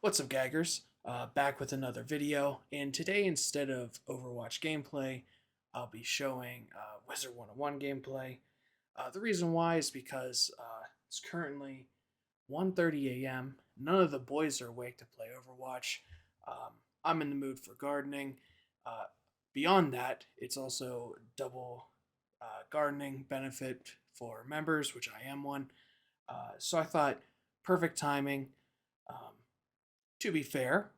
What's up, gaggers? Back with another video, and today instead of Overwatch gameplay, I'll be showing Wizard101 gameplay. The reason why is because it's currently 1:30 a.m. None of the boys are awake to play Overwatch. I'm in the mood for gardening. Uh, Beyond that, it's also double gardening benefit for members, which I am one. So I thought perfect timing. Um, to be fair,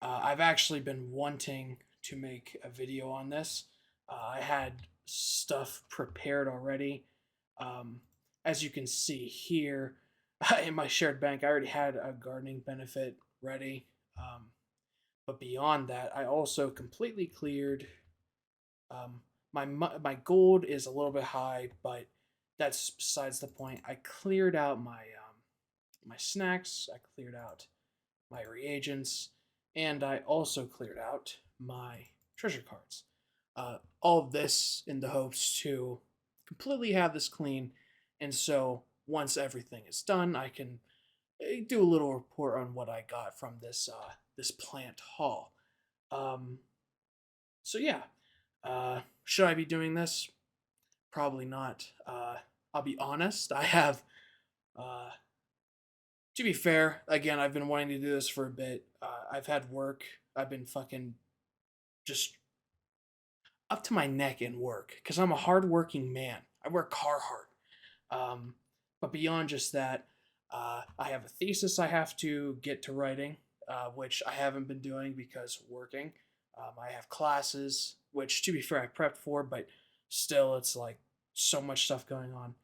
I've actually been wanting to make a video on this. I had stuff prepared already. Um, as you can see here in my shared bank, I already had a gardening benefit ready. But beyond that, I also completely cleared. My gold is a little bit high, but that's besides the point. I cleared out my snacks. I cleared out my reagents, and I also cleared out my treasure cards. All of this in the hopes to completely have this clean, and so once everything is done, I can do a little report on what I got from this plant haul. Um, so yeah, should I be doing this? Probably not. I'll be honest. I have uh, to be fair, again, I've been wanting to do this for a bit. I've had work. I've been fucking just up to my neck in work because I'm a hardworking man. I work hard. Um, but beyond just that, I have a thesis I have to get to writing, which I haven't been doing because working. I have classes, which to be fair, I prepped for, but still, it's like so much stuff going on.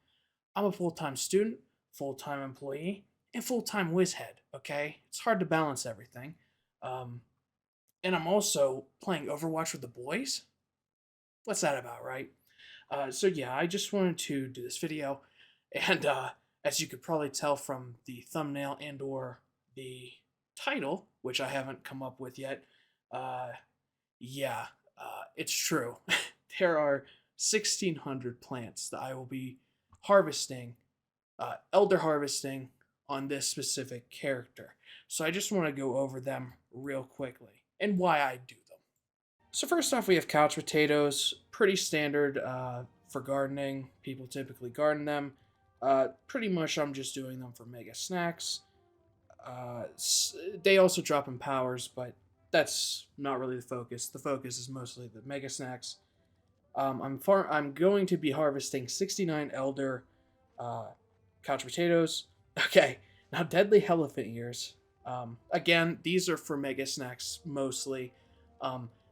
I'm a full time student, full time employee, and full time whiz head. Okay, it's hard to balance everything. Um, and I'm also playing Overwatch with the boys. What's that about, right? So yeah, I just wanted to do this video, and as you could probably tell from the thumbnail and/or the title, which I haven't come up with yet, uh, yeah, it's true. There are 1,600 plants that I will be harvesting, elder harvesting on this specific character. So I just want to go over them real quickly and why I do them. So first off, we have couch potatoes, pretty standard for gardening. People typically garden them. Pretty much, I'm just doing them for mega snacks. They also drop in powers, but that's not really the focus. The focus is mostly the mega snacks. I'm going to be harvesting 69 elder uh, couch potatoes. Okay, now deadly Helephant Ears. Again, these are for mega snacks mostly.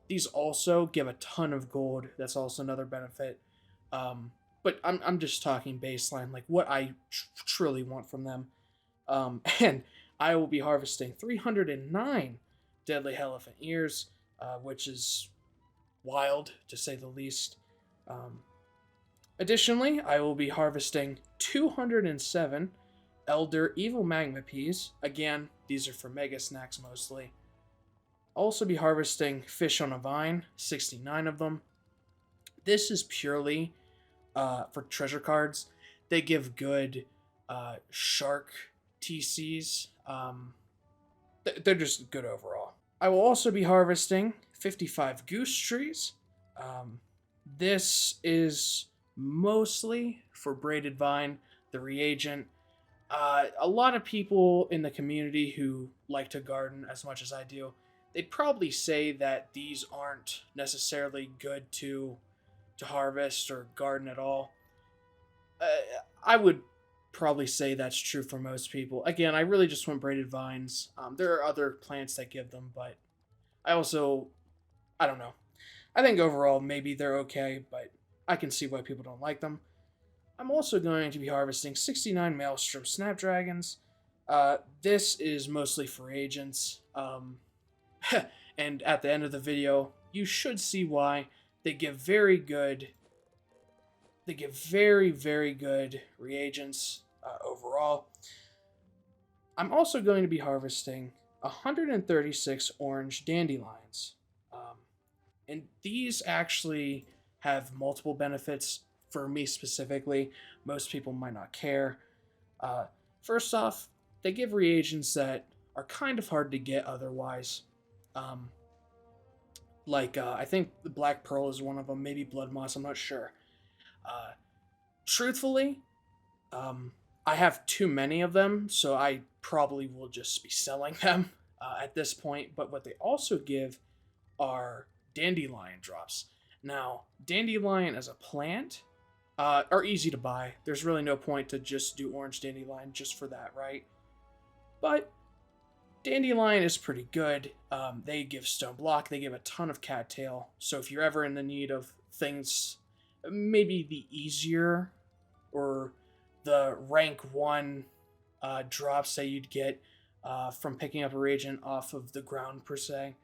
These also give a ton of gold. That's also another benefit. But I'm just talking baseline, like what I truly want from them. And I will be harvesting 309 deadly Helephant Ears, which is wild to say the least. Um, Additionally, I will be harvesting 207 Elder Evil Magma Peas. Again, these are for mega snacks mostly. I'll also be harvesting Fish on a Vine, 69 of them. This is purely for treasure cards. They give good shark TCs. They're just good overall. I will also be harvesting 55 goose trees. This is mostly for braided vine, the reagent. A lot of people in the community who like to garden as much as I do, they'd probably say that these aren't necessarily good to harvest or garden at all. Uh, I would probably say that's true for most people. Again, I really just want braided vines. There are other plants that give them, but I don't know. I think overall maybe they're okay, but I can see why people don't like them. I'm also going to be harvesting 69 Maelstrom Snap Dragons. This is mostly for agents. And at the end of the video, you should see why. They give very good. They give very good reagents overall. I'm also going to be harvesting 136 orange dandelions. And these actually have multiple benefits for me specifically. Most people might not care. First off, they give reagents that are kind of hard to get otherwise. Um, I think the Black Pearl is one of them, maybe Blood Moss, I'm not sure. Uh, Truthfully, um, I have too many of them, so I probably will just be selling them at this point. But what they also give are dandelion drops. Now, dandelion as a plant are easy to buy. There's really no point to just do orange dandelion just for that, right? But dandelion is pretty good. They give stone block. They give a ton of cattail. So if you're ever in the need of things, maybe the easier or the rank 1 drops that you'd get from picking up a reagent off of the ground per se,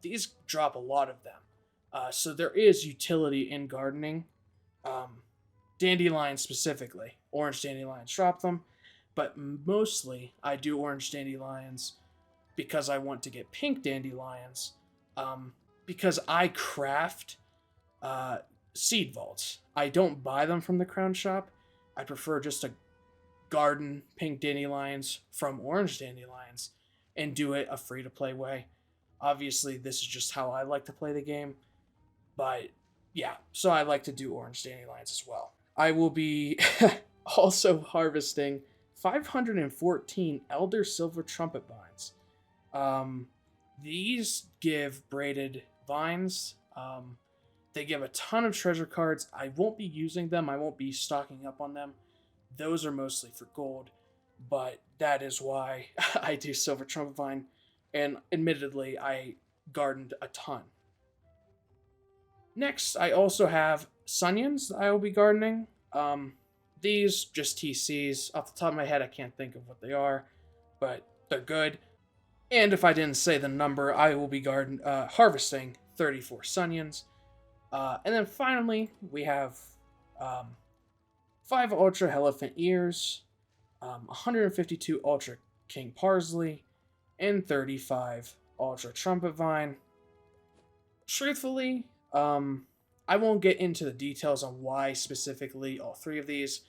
these drop a lot of them. So there is utility in gardening. Dandelions specifically. Orange dandelions drop them. But mostly I do orange dandelions because I want to get pink dandelions. Because I craft seed vaults. I don't buy them from the crown shop. I prefer just to garden pink dandelions from orange dandelions and do it a free-to-play way. Obviously, this is just how I like to play the game. But yeah, so I like to do orange dandelions as well. I will be also harvesting 514 Elder Silver Trumpet Vines. These give braided vines. They give a ton of treasure cards. I won't be using them. I won't be stocking up on them. Those are mostly for gold, but that is why I do Silver Trumpet Vine. And admittedly, I gardened a ton. Next, I also have Sunions that I will be gardening. These, just TCs. Off the top of my head, I can't think of what they are, but they're good. And if I didn't say the number, I will be harvesting 34 Sunions. And then finally, we have 5 Ultra Helephant Ears, 152 Ultra King Parsley, and 35 Ultra Trumpet Vine. Truthfully, I won't get into the details on why specifically all 3 of these.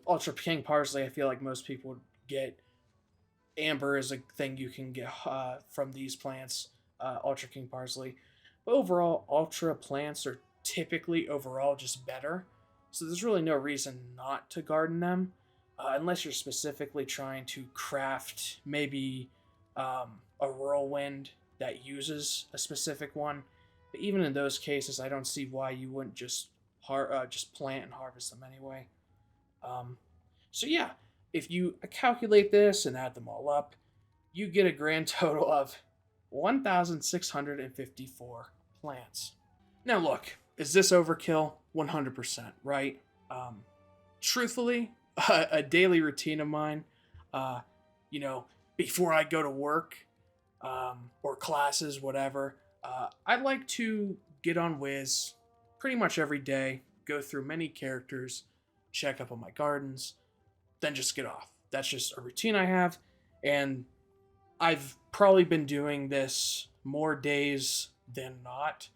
Ultra King Parsley, I feel like most people would get. Amber is a thing you can get from these plants, Ultra King Parsley. But overall, Ultra plants are typically overall just better. So there's really no reason not to garden them, unless you're specifically trying to craft maybe a whirlwind that uses a specific one. But even in those cases, I don't see why you wouldn't just plant and harvest them anyway. So yeah, if you calculate this and add them all up, you get a grand total of 1,654 plants. Now look, is this overkill? 100%, right? Truthfully, a daily routine of mine, before I go to work or classes, whatever, I like to get on Wiz pretty much every day, go through many characters, check up on my gardens, then just get off. That's just a routine I have, and I've probably been doing this more days than not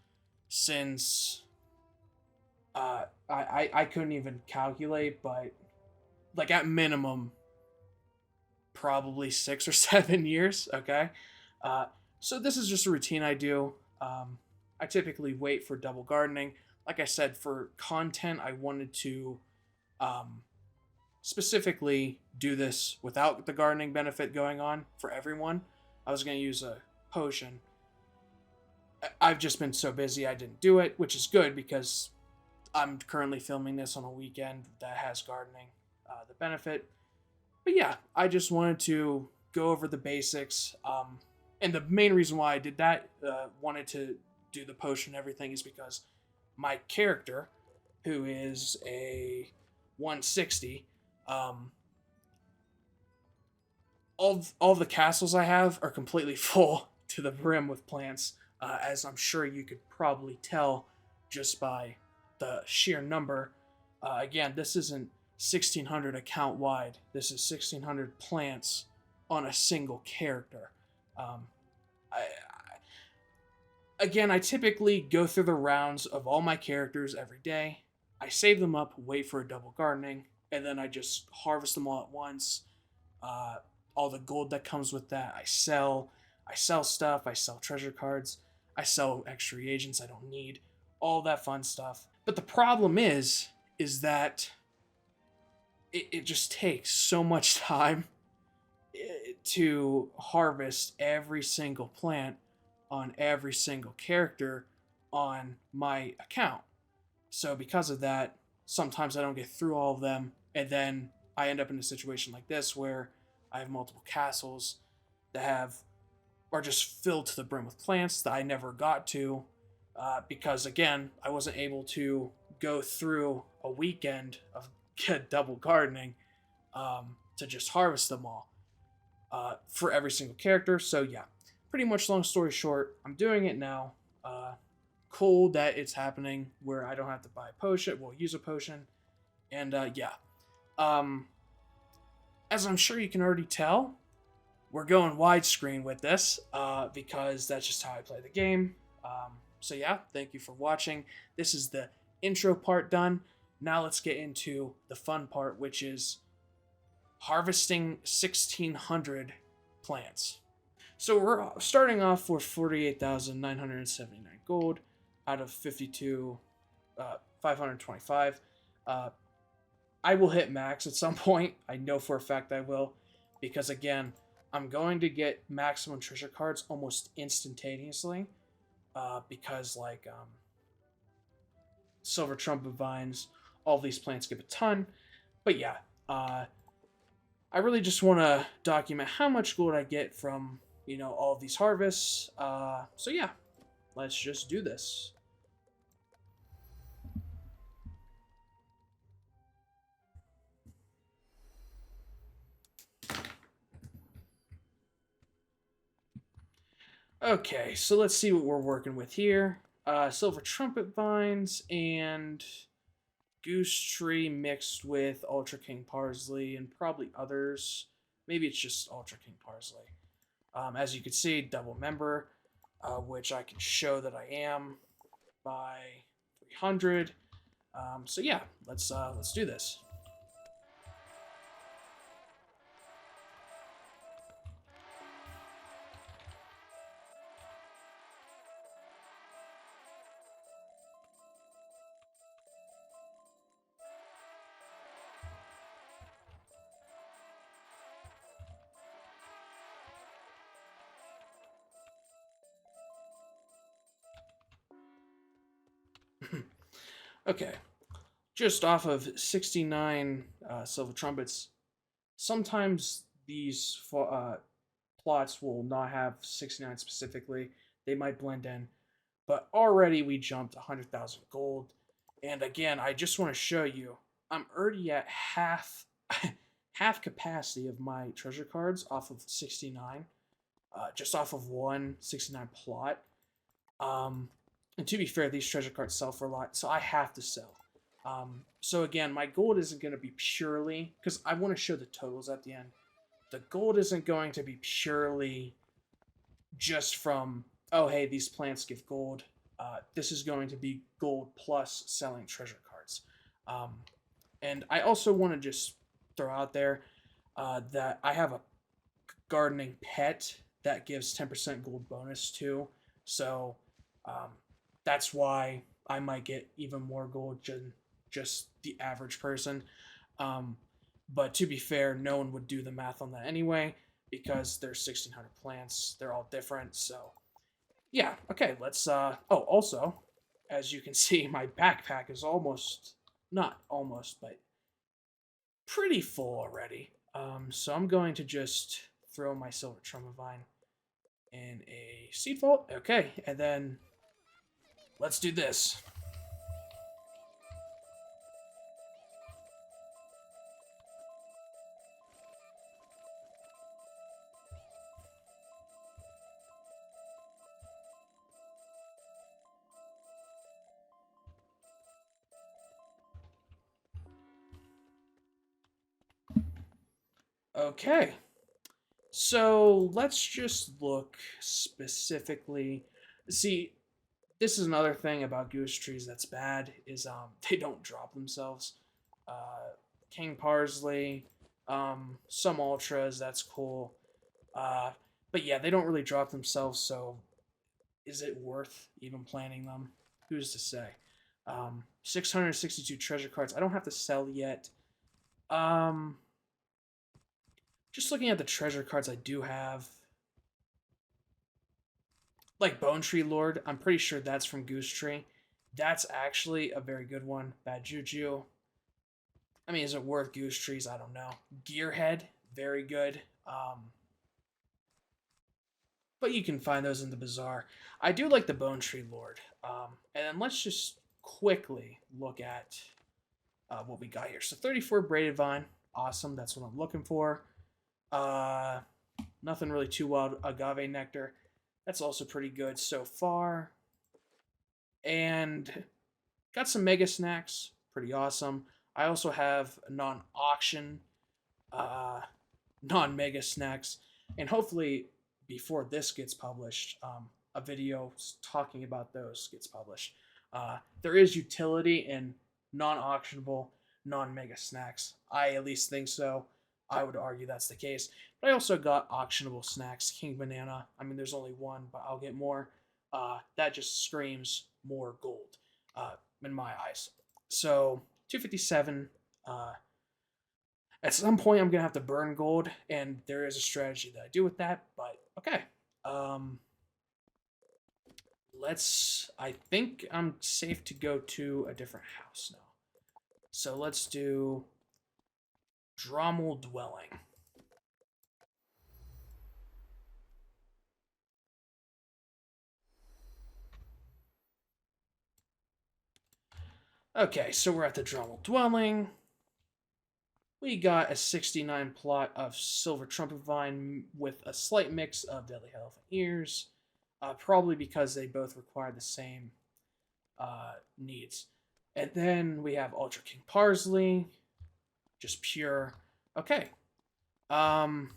since I couldn't even calculate, but like at minimum probably 6 or 7 years. Okay, so this is just a routine I do. I typically wait for double gardening. Like I said, for content, I wanted to specifically do this without the gardening benefit going on for everyone. I was going to use a potion. I've just been so busy I didn't do it, which is good because I'm currently filming this on a weekend that has gardening, the benefit. But yeah, I just wanted to go over the basics. And the main reason why I did that, wanted to do the potion and everything, is because my character, who is a 160, all the castles I have are completely full to the brim with plants, as I'm sure you could probably tell just by the sheer number. Again, this isn't 1,600 account wide. This is 1,600 plants on a single character. I typically go through the rounds of all my characters every day. I save them up, wait for a double gardening, and then I just harvest them all at once. all the gold that comes with that. I sell stuff, I sell treasure cards, I sell extra reagents I don't need, all that fun stuff. But the problem is that it just takes so much time to harvest every single plant on every single character on my account. So because of that, sometimes I don't get through all of them, and then I end up in a situation like this where I have multiple castles that are just filled to the brim with plants that I never got to, because again I wasn't able to go through a weekend of double gardening to just harvest them all for every single character. So yeah, pretty much long story short, I'm doing it now. Cool that it's happening where I don't have to buy a potion, well, use a potion, and yeah. As I'm sure you can already tell, we're going widescreen with this because that's just how I play the game. So yeah, thank you for watching. This is the intro part done. Now let's get into the fun part, which is harvesting 1,600 plants. So we're starting off with 48,979 gold out of 525. I will hit max at some point. I know for a fact I will, because again, I'm going to get maximum treasure cards almost instantaneously, because like silver trumpet vines, all these plants give a ton. But yeah, I really just want to document how much gold I get from, you know, all of these harvests. So yeah, let's just do this. Okay, so let's see what we're working with here. Silver trumpet vines and goose tree mixed with ultra king parsley and probably others. Maybe it's just ultra king parsley. As you can see, double member, which I can show that I am by 300. So yeah, let's do this. Okay, just off of 69 silver trumpets. Sometimes these plots will not have 69 specifically. They might blend in. But already we jumped 100,000 gold. And again, I just want to show you, I'm already at half half capacity of my treasure cards off of 69. Just off of one 69 plot. And to be fair, these treasure cards sell for a lot, so I have to sell. So again, my gold isn't going to be purely, because I want to show the totals at the end. The gold isn't going to be purely just from, oh hey, these plants give gold. This is going to be gold plus selling treasure cards. And I also want to just throw out there that I have a gardening pet that gives 10% gold bonus too. So that's why I might get even more gold than just the average person. But to be fair, no one would do the math on that anyway, because there's 1,600 plants. They're all different. So yeah, okay, let's... Oh, also, as you can see, my backpack is almost... Not almost, but pretty full already. So I'm going to just throw my silver trumpet vine in a seed vault. Okay, and then let's do this. Okay, so let's just look specifically. See, this is another thing about goose trees that's bad, is they don't drop themselves. King Parsley, Some ultras, that's cool. But yeah, they don't really drop themselves, so is it worth even planning them? Who's to say? 662 treasure cards. I don't have to sell yet. Just looking at the treasure cards I do have. Like Bone Tree Lord, I'm pretty sure that's from Goose Tree. That's actually a very good one. Bad Juju. I mean, is it worth Goose Trees? I don't know. Gearhead, very good. But you can find those in the bazaar. I do like the Bone Tree Lord. And then let's just quickly look at what we got here. So 34 Braided Vine. Awesome. That's what I'm looking for. Nothing really too wild. Agave Nectar. That's also pretty good so far. And got some Mega Snacks. Pretty awesome. I also have non-auction, non-Mega Snacks. And hopefully, before this gets published, a video talking about those gets published. There is utility in non-auctionable, non-Mega Snacks. I at least think so. I would argue that's the case. But I also got auctionable snacks. King Banana. I mean, there's only one, but I'll get more. That just screams more gold in my eyes. So 257. At some point, I'm gonna have to burn gold, and there is a strategy that I do with that. But okay. I think I'm safe to go to a different house now. So let's do Drommel Dwelling. Okay, so we're at the Drommel Dwelling. We got a 69 plot of Silver Trumpet Vine with a slight mix of Deadly Helephant Ears. Probably because they both require the same needs. And then we have Ultra King Parsley. Just pure. Okay. It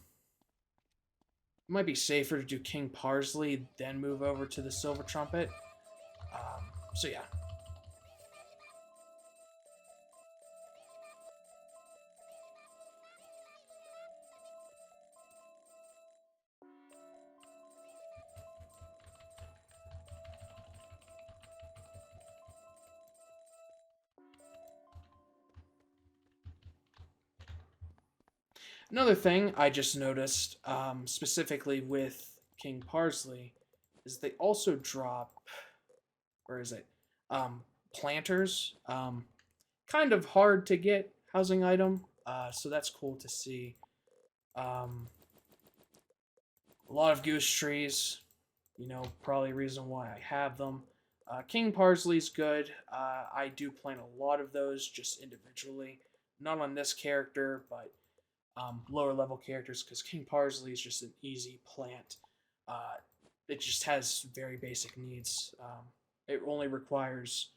might be safer to do King Parsley, then move over to the Silver Trumpet. So yeah. Another thing I just noticed, specifically with King Parsley, is they also drop, where is it? Planters. Kind of hard to get housing item, so that's cool to see. A lot of goose trees, probably a reason why I have them. King Parsley's good. I do plant a lot of those just individually. Not on this character, but lower level characters, because King Parsley is just an easy plant. It just has very basic needs. It only requires,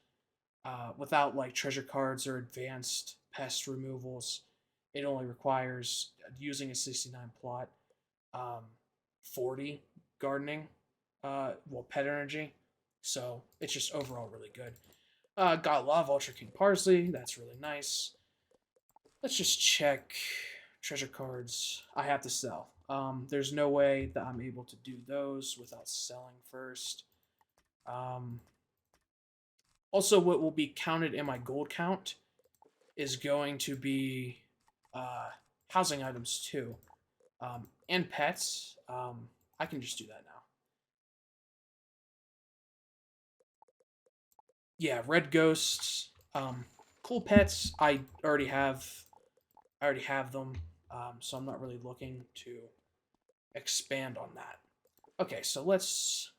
without like treasure cards or advanced pest removals, it only requires using a 69 plot, 40 gardening, pet energy. So it's just overall really good. Got a lot of Ultra King Parsley. That's really nice. Let's just check treasure cards. I have to sell. There's no way that I'm able to do those without selling first. Also, what will be counted in my gold count is going to be housing items too, and pets. I can just do that now. Yeah, red ghosts. Cool pets. I already have them, so I'm not really looking to expand on that. Okay, so let's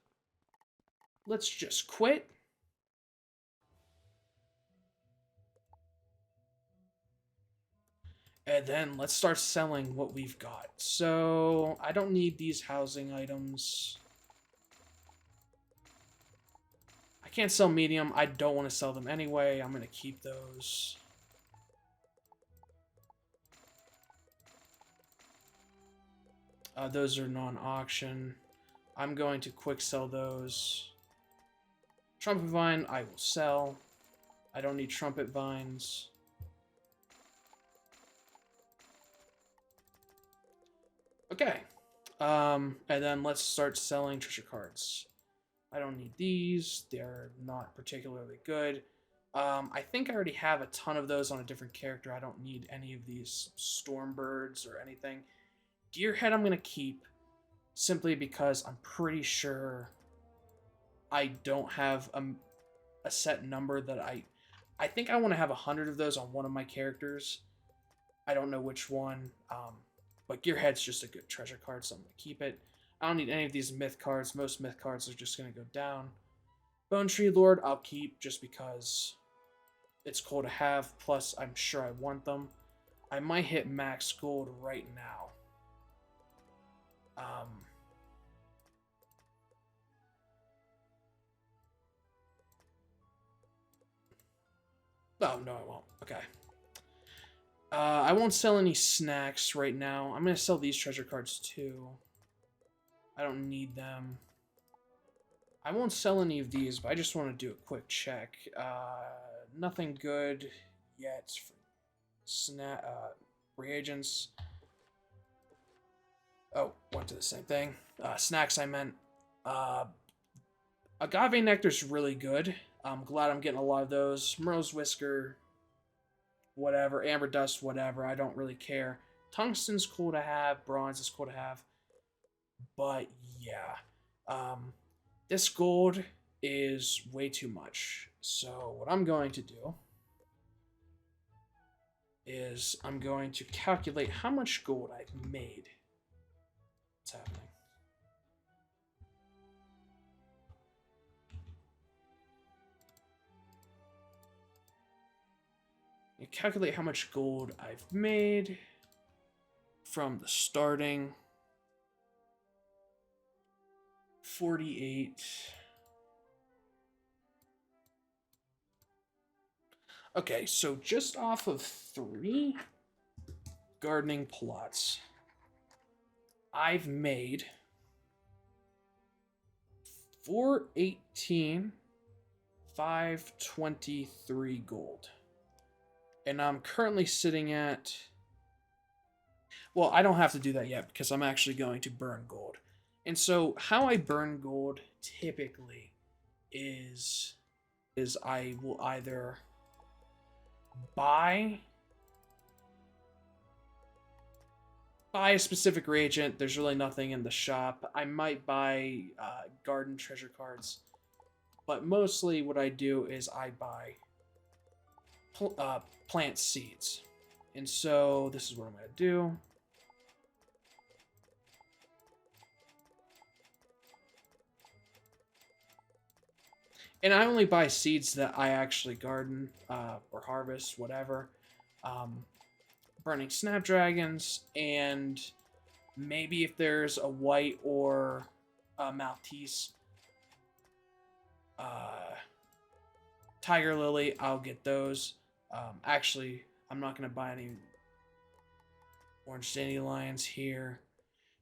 just quit. And then let's start selling what we've got. So I don't need these housing items. I can't sell medium. I don't want to sell them anyway. I'm going to keep those. Those are non-auction. I'm going to quick sell those. Trumpet Vine, I will sell. I don't need Trumpet Vines. Okay. And then let's start selling treasure cards. I don't need these. They're not particularly good. I think I already have a ton of those on a different character. I don't need any of these Stormbirds or anything. Gearhead I'm going to keep simply because I'm pretty sure I don't have a set number that I think I want to have 100 of those on one of my characters. I don't know which one, but Gearhead's just a good treasure card, so I'm going to keep it. I don't need any of these myth cards. Most myth cards are just going to go down. Bone Tree Lord I'll keep just because it's cool to have, plus I'm sure I want them. I might hit max gold right now. Oh, no, I won't. Okay. I won't sell any snacks right now. I'm going to sell these treasure cards too. I don't need them. I won't sell any of these, but I just want to do a quick check. Nothing good yet for reagents. Oh, went to the same thing. Snacks, I meant. Agave Nectar's really good. I'm glad I'm getting a lot of those. Merle's Whisker, whatever. Amber Dust, whatever. I don't really care. Tungsten's cool to have. Bronze is cool to have. But, yeah. This gold is way too much. So, what I'm going to do is I'm going to calculate how much gold I've made. What's happening? You calculate how much gold I've made from the starting 48. Okay, so just off of 3 gardening plots, I've made 418, 523 gold. And I'm currently sitting at... Well, I don't have to do that yet because I'm actually going to burn gold. And so how I burn gold typically is I will either buy a specific reagent. There's really nothing in the shop. I might buy garden treasure cards. But mostly what I do is I buy plant seeds. And so this is what I'm going to do. And I only buy seeds that I actually garden or harvest, whatever. Burning Snapdragons, and maybe if there's a white or a Maltese Tiger Lily, I'll get those. Actually, I'm not going to buy any Orange Dandelions here.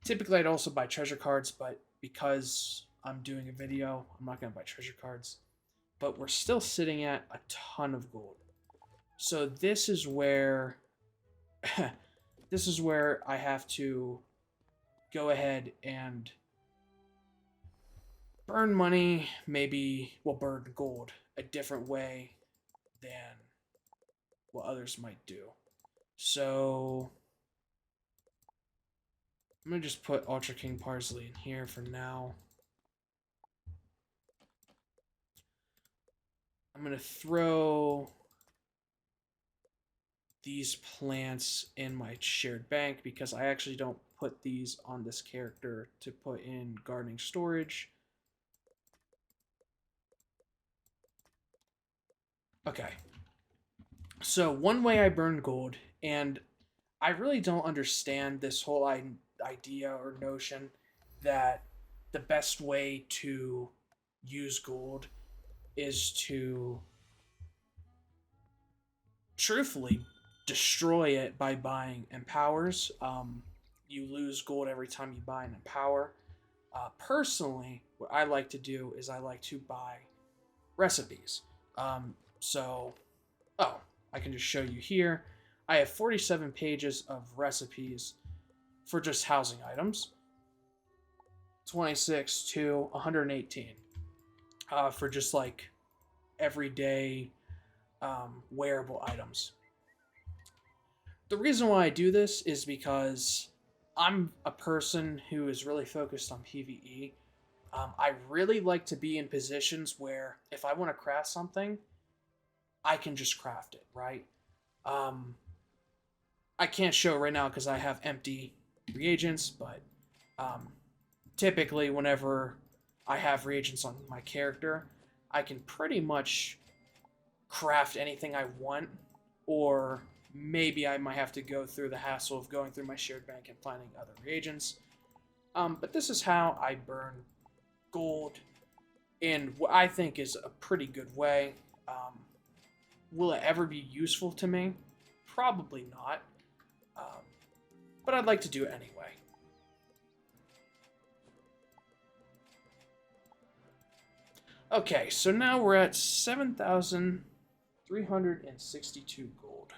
Typically, I'd also buy treasure cards, but because I'm doing a video, I'm not going to buy treasure cards. But we're still sitting at a ton of gold. So this is where this is where I have to go ahead and burn money, maybe, well, burn gold a different way than what others might do. So I'm going to just put Ultra King Parsley in here for now. I'm going to throw these plants in my shared bank because I actually don't put these on this character to put in gardening storage. Okay. So one way I burn gold, and I really don't understand this whole idea or notion that the best way to use gold is to truthfully destroy it by buying empowers. You lose gold every time you buy an empower. Personally, what I like to do is I like to buy recipes. I can just show you here. I have 47 pages of recipes for just housing items. 26 to 118 for just like everyday wearable items. The reason why I do this is because I'm a person who is really focused on PvE. I really like to be in positions where if I want to craft something, I can just craft it, right? I can't show it right now because I have empty reagents, but typically whenever I have reagents on my character, I can pretty much craft anything I want, or maybe I might have to go through the hassle of going through my shared bank and finding other reagents. But this is how I burn gold in what I think is a pretty good way. Will it ever be useful to me? Probably not. But I'd like to do it anyway. Okay, so now we're at 7,362 gold.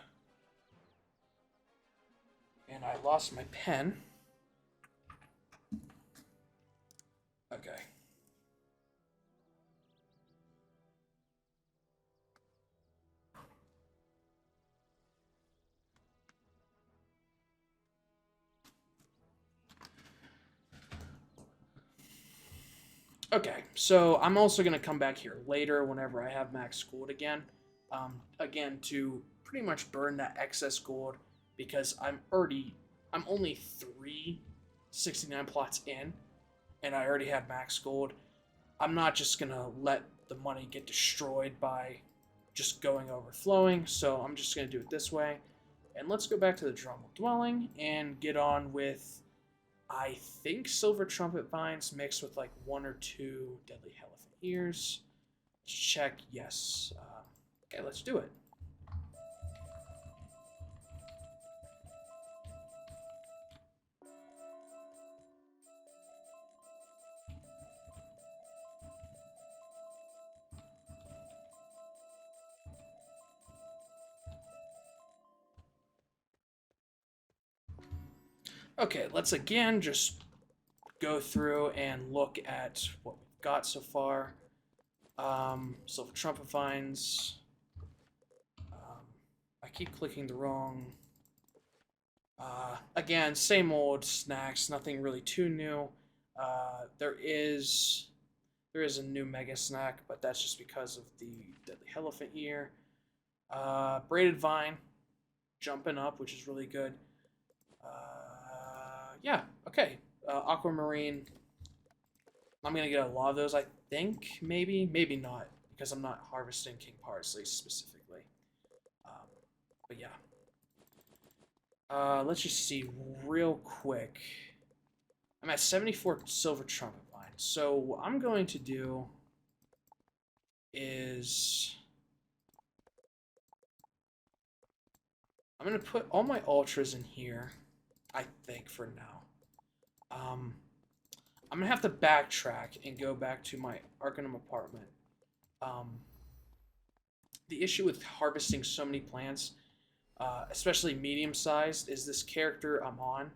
And I lost my pen. Okay. Okay, so I'm also going to come back here later whenever I have max gold again. Again, to pretty much burn that excess gold, because I'm only 369 plots in, and I already have max gold. I'm not just going to let the money get destroyed by just going overflowing, so I'm just going to do it this way. And let's go back to the Drumble Dwelling and get on with, I think, silver trumpet vines mixed with like 1 or 2 deadly Helephant Ears. Check, yes. Okay, let's do it. Okay, let's again just go through and look at what we've got so far. Silver trumpet vines. I keep clicking the wrong. Again, same old snacks, nothing really too new. There is a new mega snack, but that's just because of the deadly Helephant Ear. Braided vine, jumping up, which is really good. Yeah, okay. Aquamarine. I'm going to get a lot of those, I think. Maybe not, because I'm not harvesting King Parsley specifically. But yeah. Let's just see real quick. I'm at 74 silver trumpet vine. So what I'm going to do is I'm going to put all my ultras in here, I think, for now. I'm going to have to backtrack and go back to my Arcanum apartment. The issue with harvesting so many plants, especially medium-sized, is this character I'm on,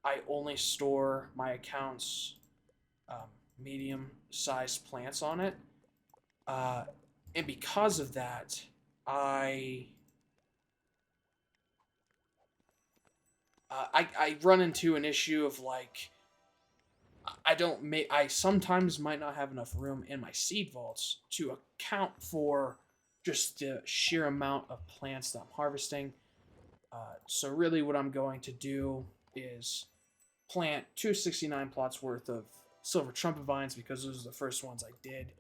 I only store my account's medium-sized plants on it. And because of that, I run into an issue of like I sometimes might not have enough room in my seed vaults to account for just the sheer amount of plants that I'm harvesting. So really what I'm going to do is plant 269 plots worth of silver trumpet vines, because those are the first ones I did.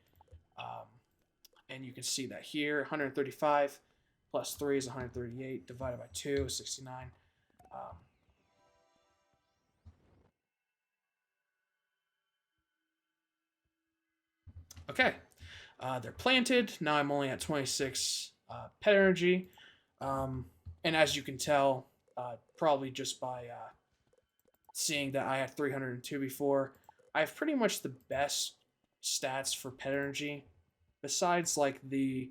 And you can see that here, 135 plus 3 is 138, divided by 2 is 69. Okay, they're planted. Now I'm only at 26 pet energy. And as you can tell, probably just by seeing that I had 302 before, I have pretty much the best stats for pet energy, besides like the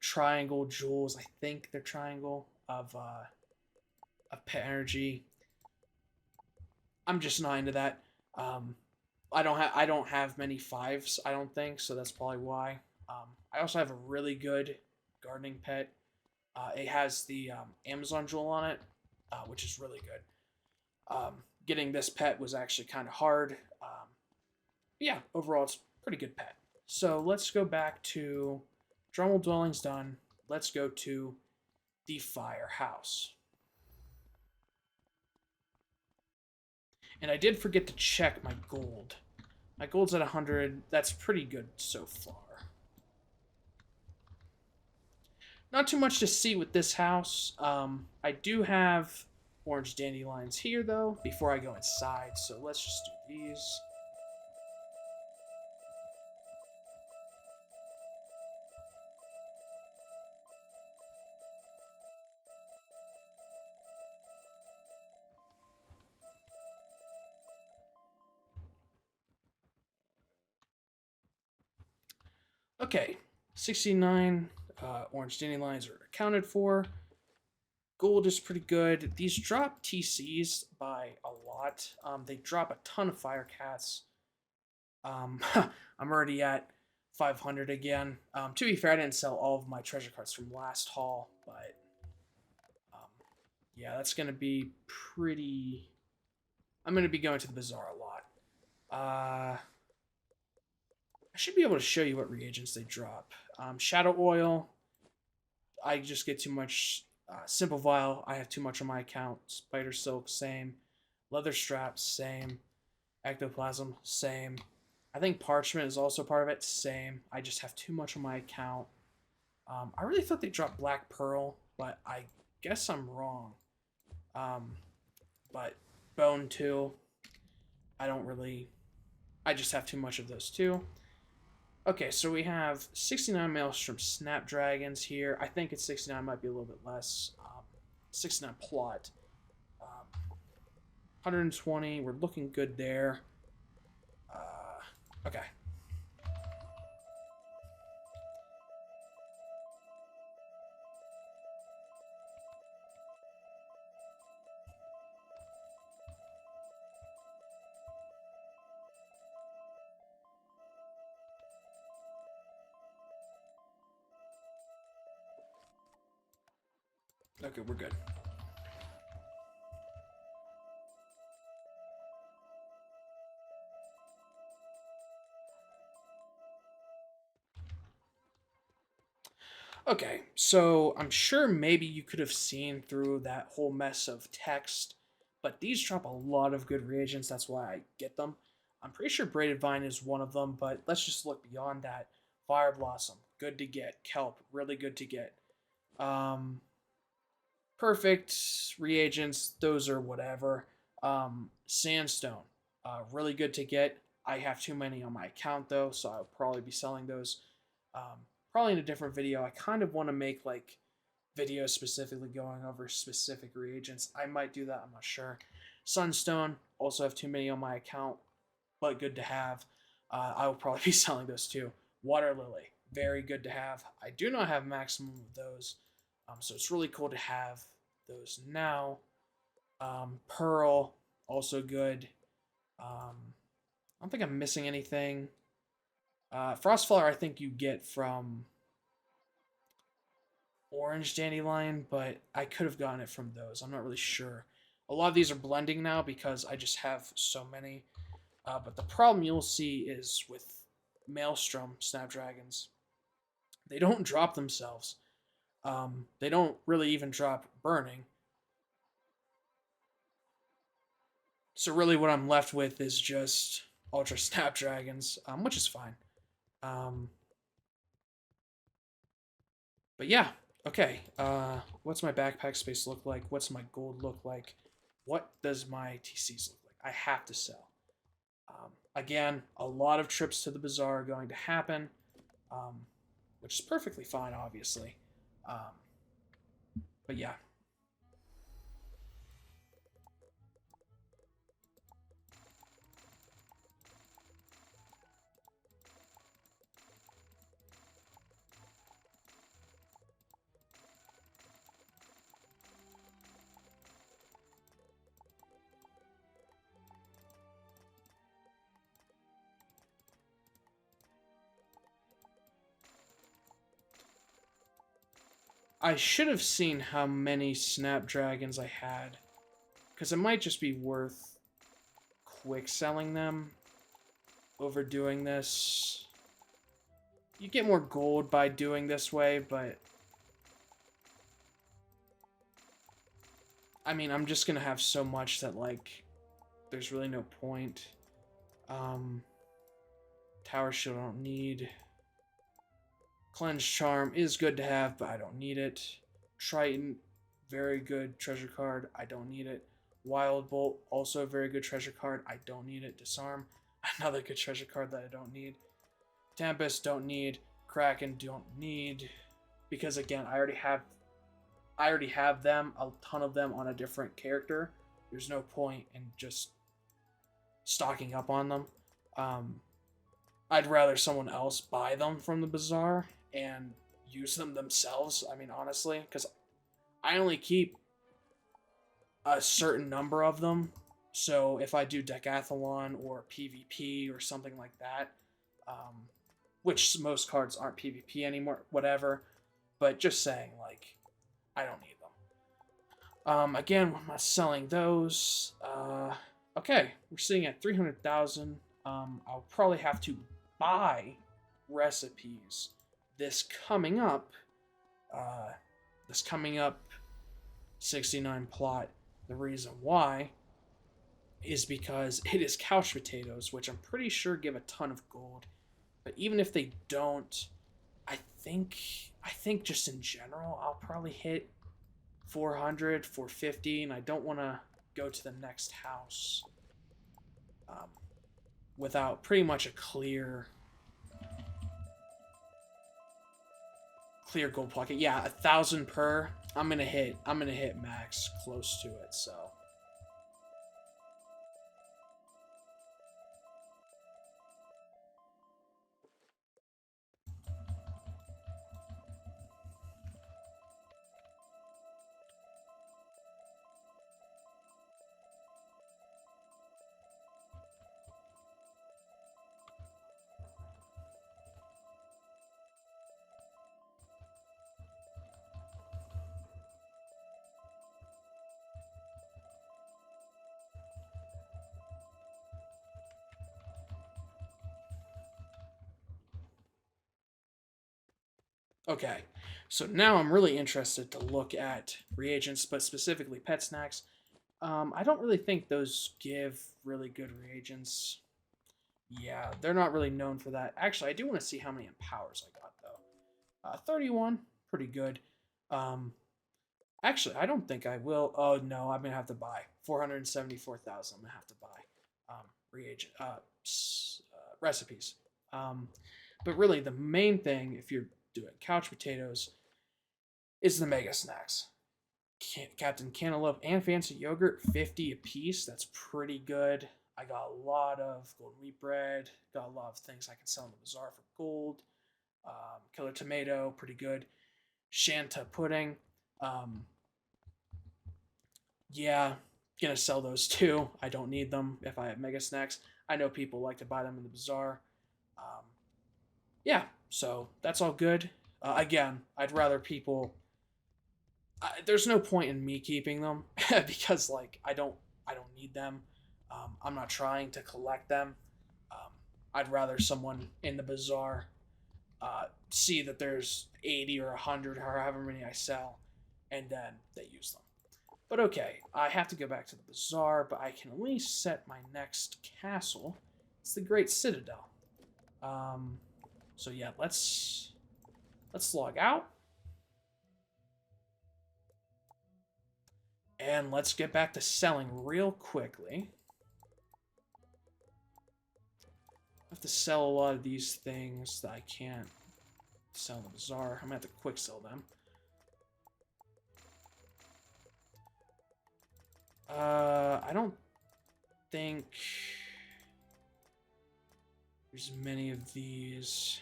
triangle jewels. I think they're triangle of pet energy. I'm just not into that. I don't have many 5s. I don't think so. That's probably why. I also have a really good gardening pet. It has the Amazon jewel on it, which is really good. Getting this pet was actually kind of hard. Yeah, overall, it's a pretty good pet. So let's go back to Drumel Dwelling's done. Let's go to the firehouse. And I did forget to check my gold. My gold's at 100. That's pretty good so far. Not too much to see with this house. I do have orange dandelions here, though, before I go inside. So let's just do these. Okay, 69 orange dandelions are accounted for. Gold is pretty good. These drop TCs by a lot. They drop a ton of fire cats. I'm already at 500 again. To be fair, I didn't sell all of my treasure cards from last haul, but yeah, that's going to be pretty... I'm going to be going to the bazaar a lot. I should be able to show you what reagents they drop. Shadow Oil, I just get too much. Simple Vial, I have too much on my account. Spider Silk, same. Leather Straps, same. Ectoplasm, same. I think Parchment is also part of it, same. I just have too much on my account. I really thought they dropped Black Pearl, but I guess I'm wrong. But Bone too. I just have too much of those too. Okay, so we have 69 Maelstrom Snap Dragons here. I think it's 69, might be a little bit less. 69 plot. 120, we're looking good there. Okay. Okay, we're good. Okay, so I'm sure maybe you could have seen through that whole mess of text, but these drop a lot of good reagents, that's why I get them. I'm pretty sure Braided Vine is one of them, but let's just look beyond that. Fire Blossom, good to get. Kelp, really good to get. Perfect reagents, those are whatever. Sandstone, really good to get. I have too many on my account though, so I'll probably be selling those probably in a different video. I kind of want to make like videos specifically going over specific reagents. I might do that, I'm not sure. Sunstone, also have too many on my account, but good to have. I will probably be selling those too. Water Lily, very good to have. I do not have maximum of those, so it's really cool to have those now. Pearl, also good. I don't think I'm missing anything. Frostflower, I think you get from Orange Dandelion, but I could have gotten it from those. I'm not really sure. A lot of these are blending now because I just have so many. But the problem you'll see is with Maelstrom Snap Dragons. They don't drop themselves. They don't really even drop Burning. So really what I'm left with is just Ultra Snapdragons, which is fine. But yeah, okay. What's my backpack space look like? What's my gold look like? What does my TCs look like? I have to sell. Again, a lot of trips to the bazaar are going to happen, which is perfectly fine, obviously. But yeah. I should have seen how many Snapdragons I had, because it might just be worth quick selling them over doing this. You get more gold by doing this way, but I mean, I'm just gonna have so much that, like, there's really no point. Tower Shield I don't need. Cleanse Charm is good to have, but I don't need it. Triton, very good treasure card. I don't need it. Wild Bolt, also a very good treasure card. I don't need it. Disarm, another good treasure card that I don't need. Tempest, don't need. Kraken, don't need. Because again, I already have them, a ton of them on a different character. There's no point in just stocking up on them. I'd rather someone else buy them from the bazaar and use them themselves. I mean, honestly, because I only keep a certain number of them. So if I do Decathlon or PvP or something like that, which most cards aren't PvP anymore, whatever. But just saying, like, I don't need them. Again, I'm not selling those. Okay, we're sitting at 300,000. I'll probably have to buy recipes this coming up 69 plot. The reason why is because it is couch potatoes, which I'm pretty sure give a ton of gold. But even if they don't, I think just in general, I'll probably hit 400, 450, and I don't want to go to the next house without pretty much a clear gold pocket. Yeah, 1,000 per. I'm gonna hit max close to it. So. Okay, so now I'm really interested to look at reagents, but specifically pet snacks. I don't really think those give really good reagents. Yeah, they're not really known for that. Actually, I do want to see how many empowers I got, though. 31, pretty good. Actually, I don't think I will. Oh, no, I'm going to have to buy. 474,000, I'm going to have to buy recipes. But really, the main thing, if you're doing couch potatoes, is the mega snacks. Captain Cantelope and Fancy Yogurt, 50 a piece. That's pretty good. I got a lot of golden wheat bread. Got a lot of things I can sell in the bazaar for gold. Killer tomato, pretty good. Shanta pudding. Yeah, gonna sell those too. I don't need them if I have mega snacks. I know people like to buy them in the bazaar. Yeah, so that's all good. Again, I'd rather people. There's no point in me keeping them because, like, I don't need them. I'm not trying to collect them. I'd rather someone in the bazaar see that there's 80 or 100 or however many I sell, and then they use them. But okay, I have to go back to the bazaar, but I can at least set my next castle. It's the Great Citadel. So yeah, let's log out. And let's get back to selling real quickly. I have to sell a lot of these things that I can't sell in the bazaar. I'm going to have to quick sell them. I don't think there's many of these.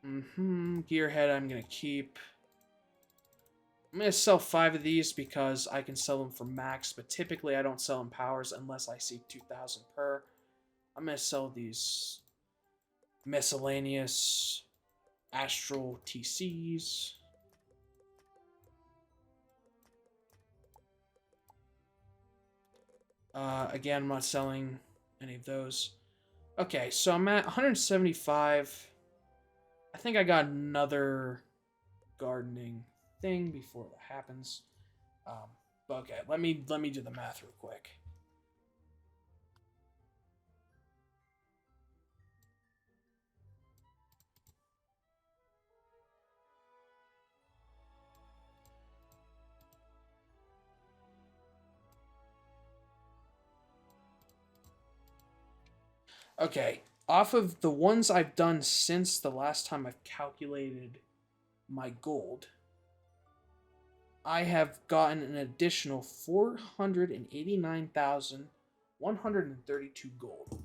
Gearhead I'm going to keep. I'm going to sell 5 of these because I can sell them for max, but typically I don't sell them powers unless I see 2,000 per. I'm going to sell these miscellaneous Astral TCs. Again, I'm not selling any of those. Okay, so I'm at 175. I think I got another gardening thing before that happens. But okay, let me do the math real quick. Okay, off of the ones I've done since the last time I've calculated my gold, I have gotten an additional 489,132 gold.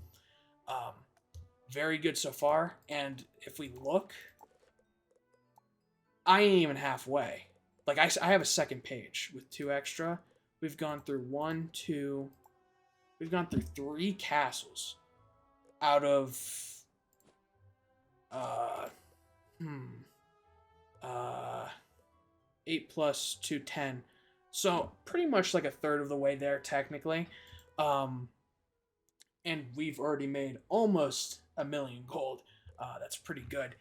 Very good so far. And if we look, I ain't even halfway. Like, I have a second page with 2 extra. We've gone through 3 castles out of 8 plus 2, 10. So pretty much like a third of the way there technically. And we've already made almost 1,000,000 gold. That's pretty good.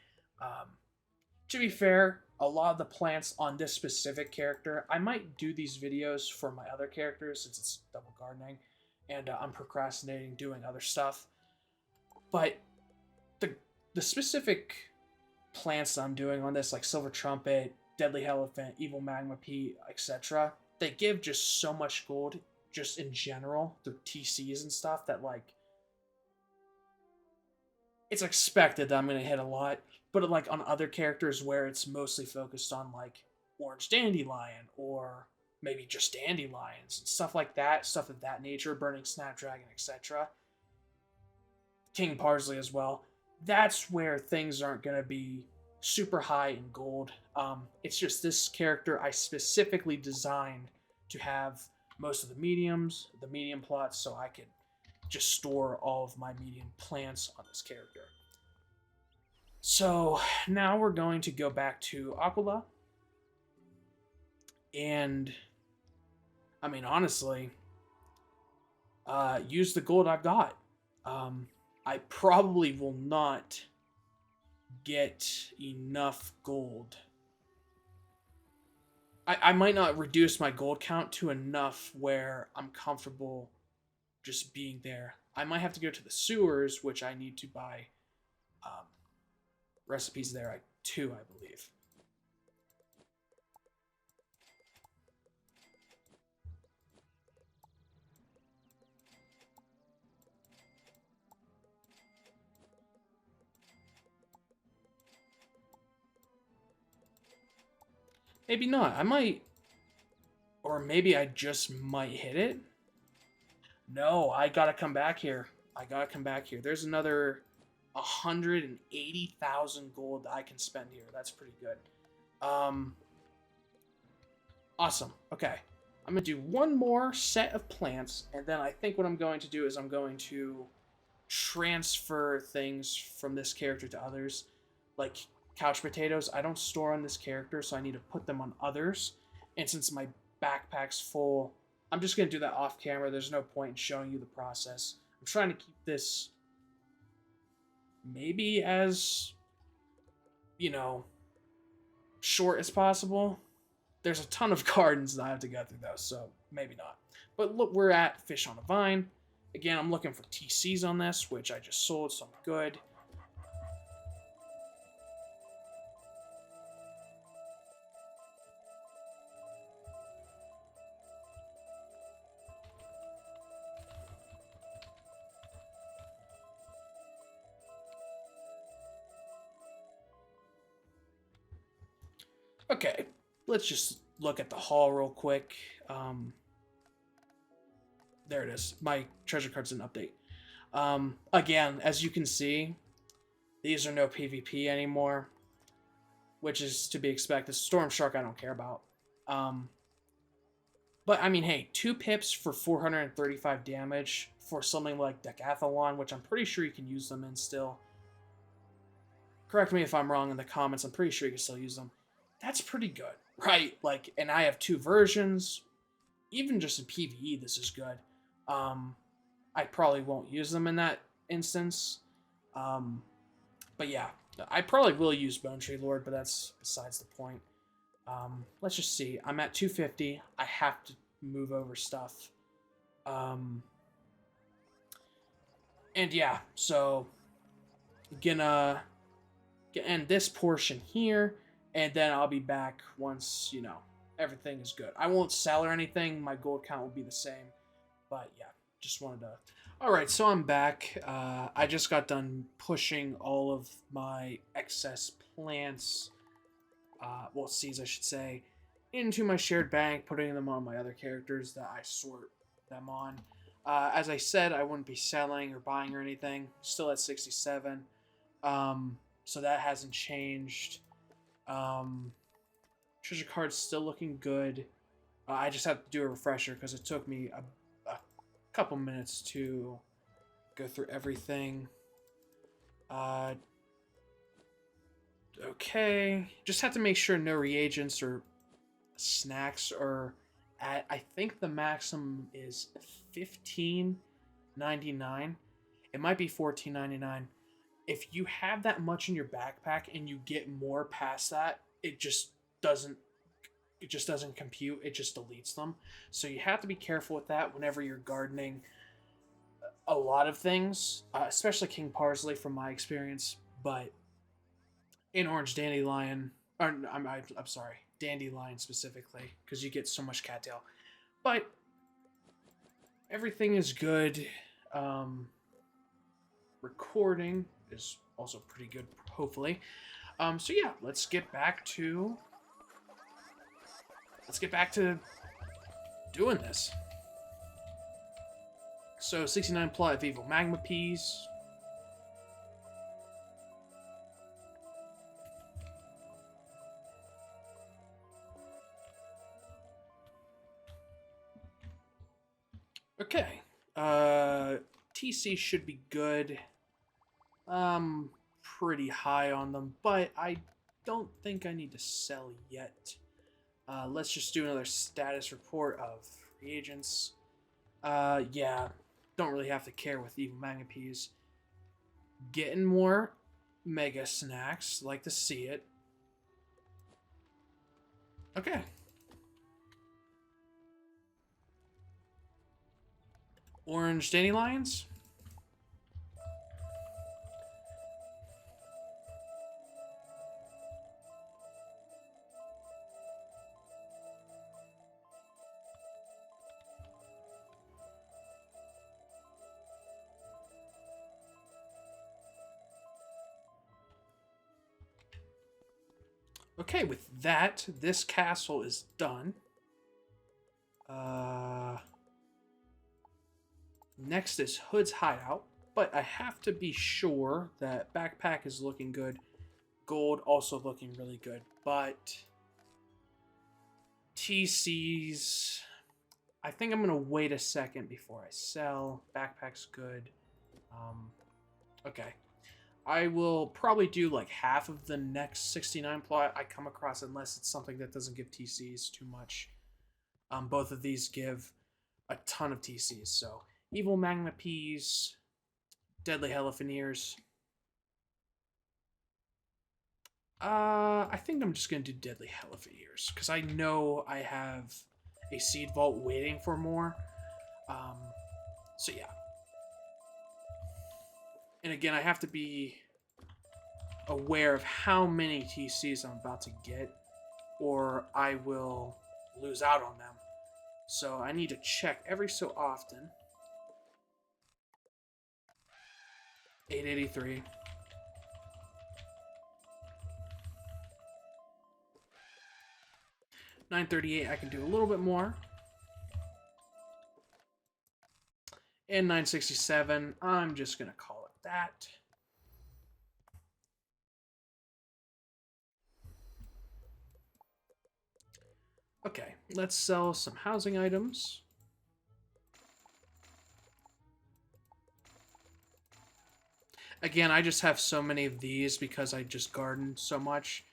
To be fair, a lot of the plants on this specific character, I might do these videos for my other characters since it's double gardening, and I'm procrastinating doing other stuff. But the specific plants that I'm doing on this, like Silver Trumpet, Deadly Helephant, Evil Magma Pea, etc., they give just so much gold just in general through TCs and stuff that, like, it's expected that I'm going to hit a lot. But like on other characters where it's mostly focused on like Orange Dandelion or maybe just Dandelions and stuff like that, stuff of that nature, Burning Snap Dragon, etc., King Parsley as well, that's where things aren't going to be super high in gold. It's just this character I specifically designed to have most of the medium plots, so I could just store all of my medium plants on this character. So now we're going to go back to Aquila. And, I mean, honestly, use the gold I've got. I probably will not get enough gold. I might not reduce my gold count to enough where I'm comfortable just being there. I might have to go to the sewers, which I need to buy recipes there too, I believe. Maybe not. I might, or maybe I just might hit it. No, I gotta come back here. There's another 180,000 gold that I can spend here. That's pretty good. Awesome. Okay. I'm going to do one more set of plants, and then I think what I'm going to do is I'm going to transfer things from this character to others. Like couch potatoes, I don't store on this character, so I need to put them on others. And since my backpack's full, I'm just going to do that off camera. There's no point in showing you the process. I'm trying to keep this maybe as, short as possible. There's a ton of gardens that I have to go through, though, so maybe not. But look, we're at Fish on a Vine. Again, I'm looking for TCs on this, which I just sold, so I'm good. Okay, let's just look at the haul real quick. There it is. My treasure card's an update. Again, as you can see, these are no PvP anymore, which is to be expected. Storm Shark I don't care about. But, I mean, hey, 2 pips for 435 damage for something like Decathlon, which I'm pretty sure you can use them in still. correct me if I'm wrong in the comments. I'm pretty sure you can still use them. That's pretty good, right? Like, and I have 2 versions. Even just in PvE, this is good. I probably won't use them in that instance. But yeah, I probably will use Bone Tree Lord, but that's besides the point. Let's just see. I'm at 250. I have to move over stuff. And yeah, so gonna end this portion here, and then I'll be back once, you know, everything is good. I won't sell or anything. My gold count will be the same. But yeah, just wanted to... Alright, so I'm back. I just got done pushing all of my excess plants, well, seeds I should say, into my shared bank, putting them on my other characters that I sort them on. As I said, I wouldn't be selling or buying or anything. Still at 67. So that hasn't changed. Treasure card's still looking good. I just have to do a refresher because it took me a couple minutes to go through everything. Okay. Just have to make sure no reagents or snacks are at... I think the maximum is $15.99. It might be $14.99. If you have that much in your backpack and you get more past that, it just doesn't compute. It just deletes them. So you have to be careful with that whenever you're gardening a lot of things, especially King Parsley from my experience, but in Orange Dandelion, or I'm sorry, Dandelion specifically, because you get so much cattail. But everything is good. Recording is also pretty good, hopefully. So yeah, let's get back to doing this. So 69 plot of evil Magma Peas. Okay. TC should be good. Pretty high on them, but I don't think I need to sell yet. Let's just do another status report of reagents. Yeah, don't really have to care with evil Magma Peas. Getting more mega snacks, like to see it. Okay. Orange dandelions. Okay, with that, this castle is done. Next is Hood's hideout, but I have to be sure that backpack is looking good. Gold also looking really good, but TCs, I think I'm gonna wait a second before I sell. Backpack's good. Okay. I will probably do like half of the next 69 plot I come across, unless it's something that doesn't give TCs too much. Both of these give a ton of TCs, so Evil Magma Peas, Deadly Helephant Ears. I think I'm just going to do Deadly Helephant Ears, because I know I have a Seed Vault waiting for more. So yeah. And again, I have to be aware of how many TCs I'm about to get, or I will lose out on them. So I need to check every so often. 883. $938, I can do a little bit more. And 967, I'm just going to call it that. Okay, let's sell some housing items. Again, I just have so many of these because I just garden so much.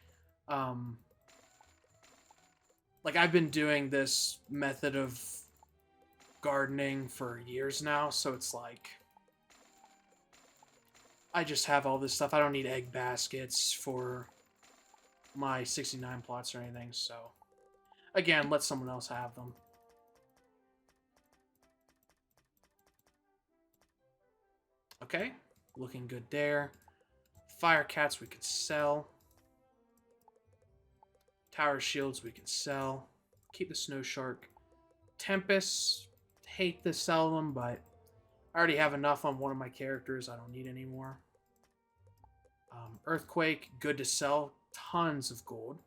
Like, I've been doing this method of gardening for years now, so it's like I just have all this stuff. I don't need egg baskets for my 69 plots or anything, so again, let someone else have them. Okay, looking good there. Fire cats we could sell. Tower shields we can sell. Keep the snow shark. Tempest, hate to sell them, but I already have enough on one of my characters. I don't need any more. Earthquake, good to sell. Tons of gold.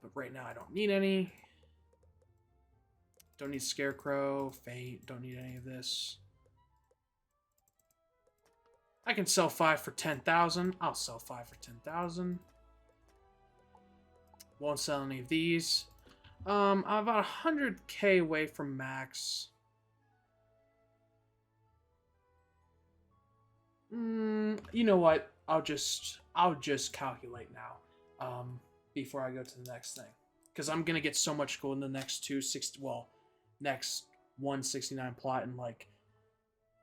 But right now I don't need any. Don't need Scarecrow, Faint, don't need any of this. I can sell 5 for 10,000. I'll sell 5 for 10,000. Won't sell any of these. I'm about 100k away from max. You know what? I'll just calculate now. Before I go to the next thing, because I'm gonna get so much gold in the next next 169 plot in like,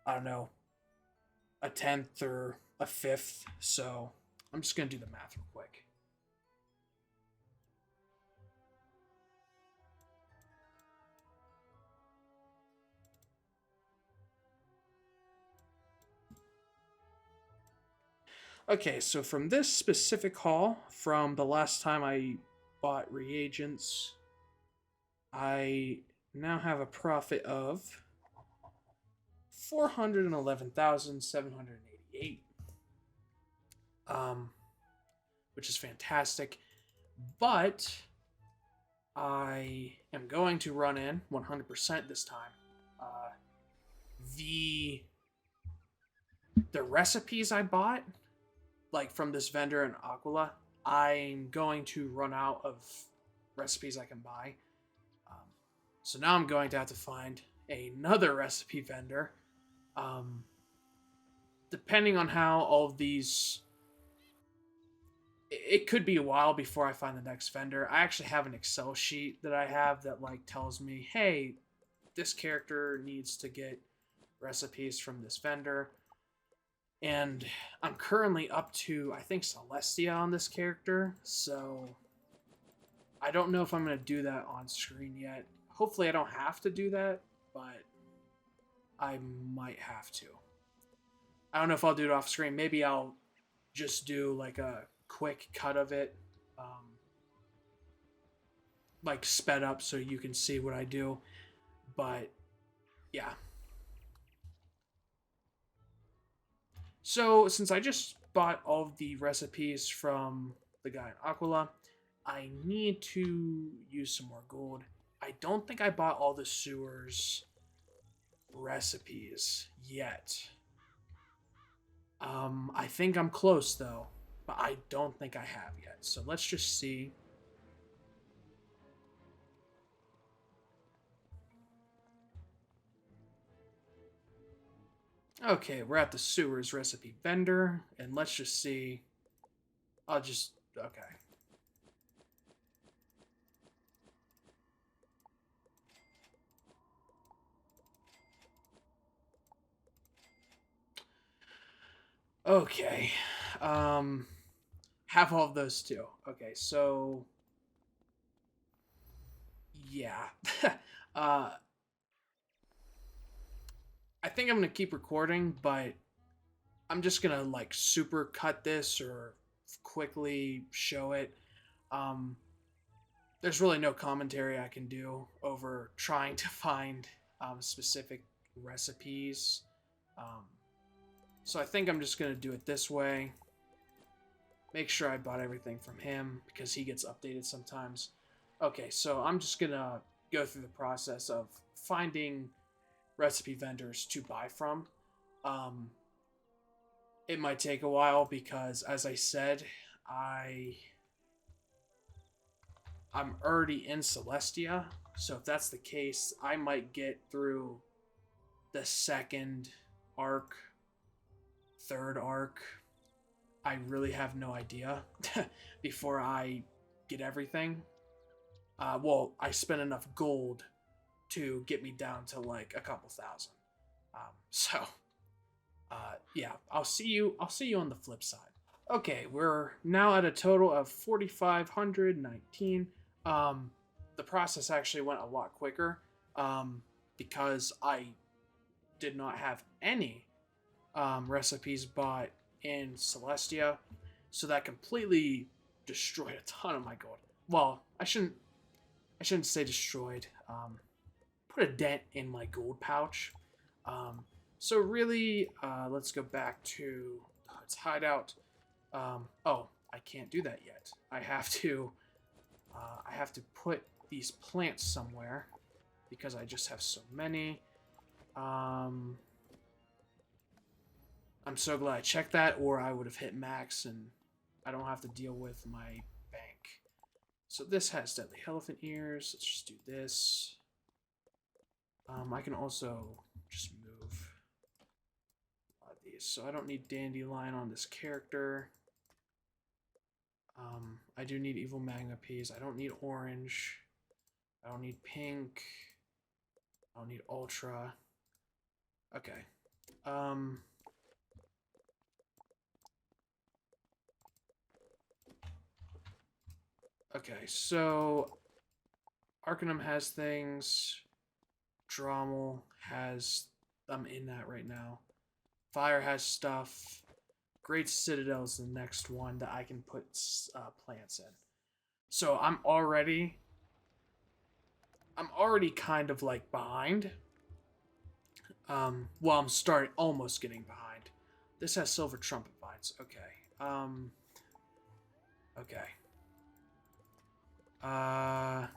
I don't know, a 10th or a 5th. So I'm just gonna do the math real quick. Okay, so from this specific haul, from the last time I bought reagents, I now have a profit of 411,788, which is fantastic. But I am going to run in 100% this time. The recipes I bought, like from this vendor in Aquila, I'm going to run out of recipes I can buy. So now I'm going to have to find another recipe vendor. Depending on how all of these... It could be a while before I find the next vendor. I actually have an Excel sheet that I have that like tells me, hey, this character needs to get recipes from this vendor. And I'm currently up to, I think, Celestia on this character, so I don't know if I'm going to do that on screen yet. Hopefully I don't have to do that, but I might have to. I don't know if I'll do it off screen. Maybe I'll just do like a quick cut of it, like sped up so you can see what I do. But yeah. So, since I just bought all of the recipes from the guy in Aquila, I need to use some more gold. I don't think I bought all the sewers recipes yet. I think I'm close, though, but I don't think I have yet. So, let's just see. Okay, we're at the sewers recipe vendor, and let's just see. Okay. Okay. Have all of those too. Okay, so yeah. I think I'm gonna keep recording, but I'm just gonna like super cut this or quickly show it. There's really no commentary I can do over trying to find specific recipes. So I think I'm just gonna do it this way. Make sure I bought everything from him because he gets updated sometimes. Okay, so I'm just gonna go through the process of finding recipe vendors to buy from. It might take a while because, as I said, I'm already in Celestia, so if that's the case, I might get through the second arc third arc, I really have no idea before I get everything. Well, I spent enough gold to get me down to like a couple thousand. So, yeah, I'll see you on the flip side. Okay, we're now at a total of 4,519. The process actually went a lot quicker because I did not have any recipes bought in Celestia, so that completely destroyed a ton of my gold. Well, I shouldn't say destroyed. Put a dent in my gold pouch. So really, let's go back to its hideout. Oh, I can't do that yet. I have to put these plants somewhere because I just have so many. I'm so glad I checked that, or I would have hit max and I don't have to deal with my bank. So this has deadly Helephant Ears. Let's just do this. I can also just move a lot of these. So I don't need Dandelion on this character. I do need Evil Magma Peas. I don't need Orange. I don't need Pink. I don't need Ultra. Okay. Okay, so Arcanum has things. Drommel has... I'm in that right now. Fire has stuff. Great Citadel is the next one that I can put plants in. So I'm already kind of like behind. Well, I'm almost getting behind. This has silver trumpet vines. Okay. Okay. I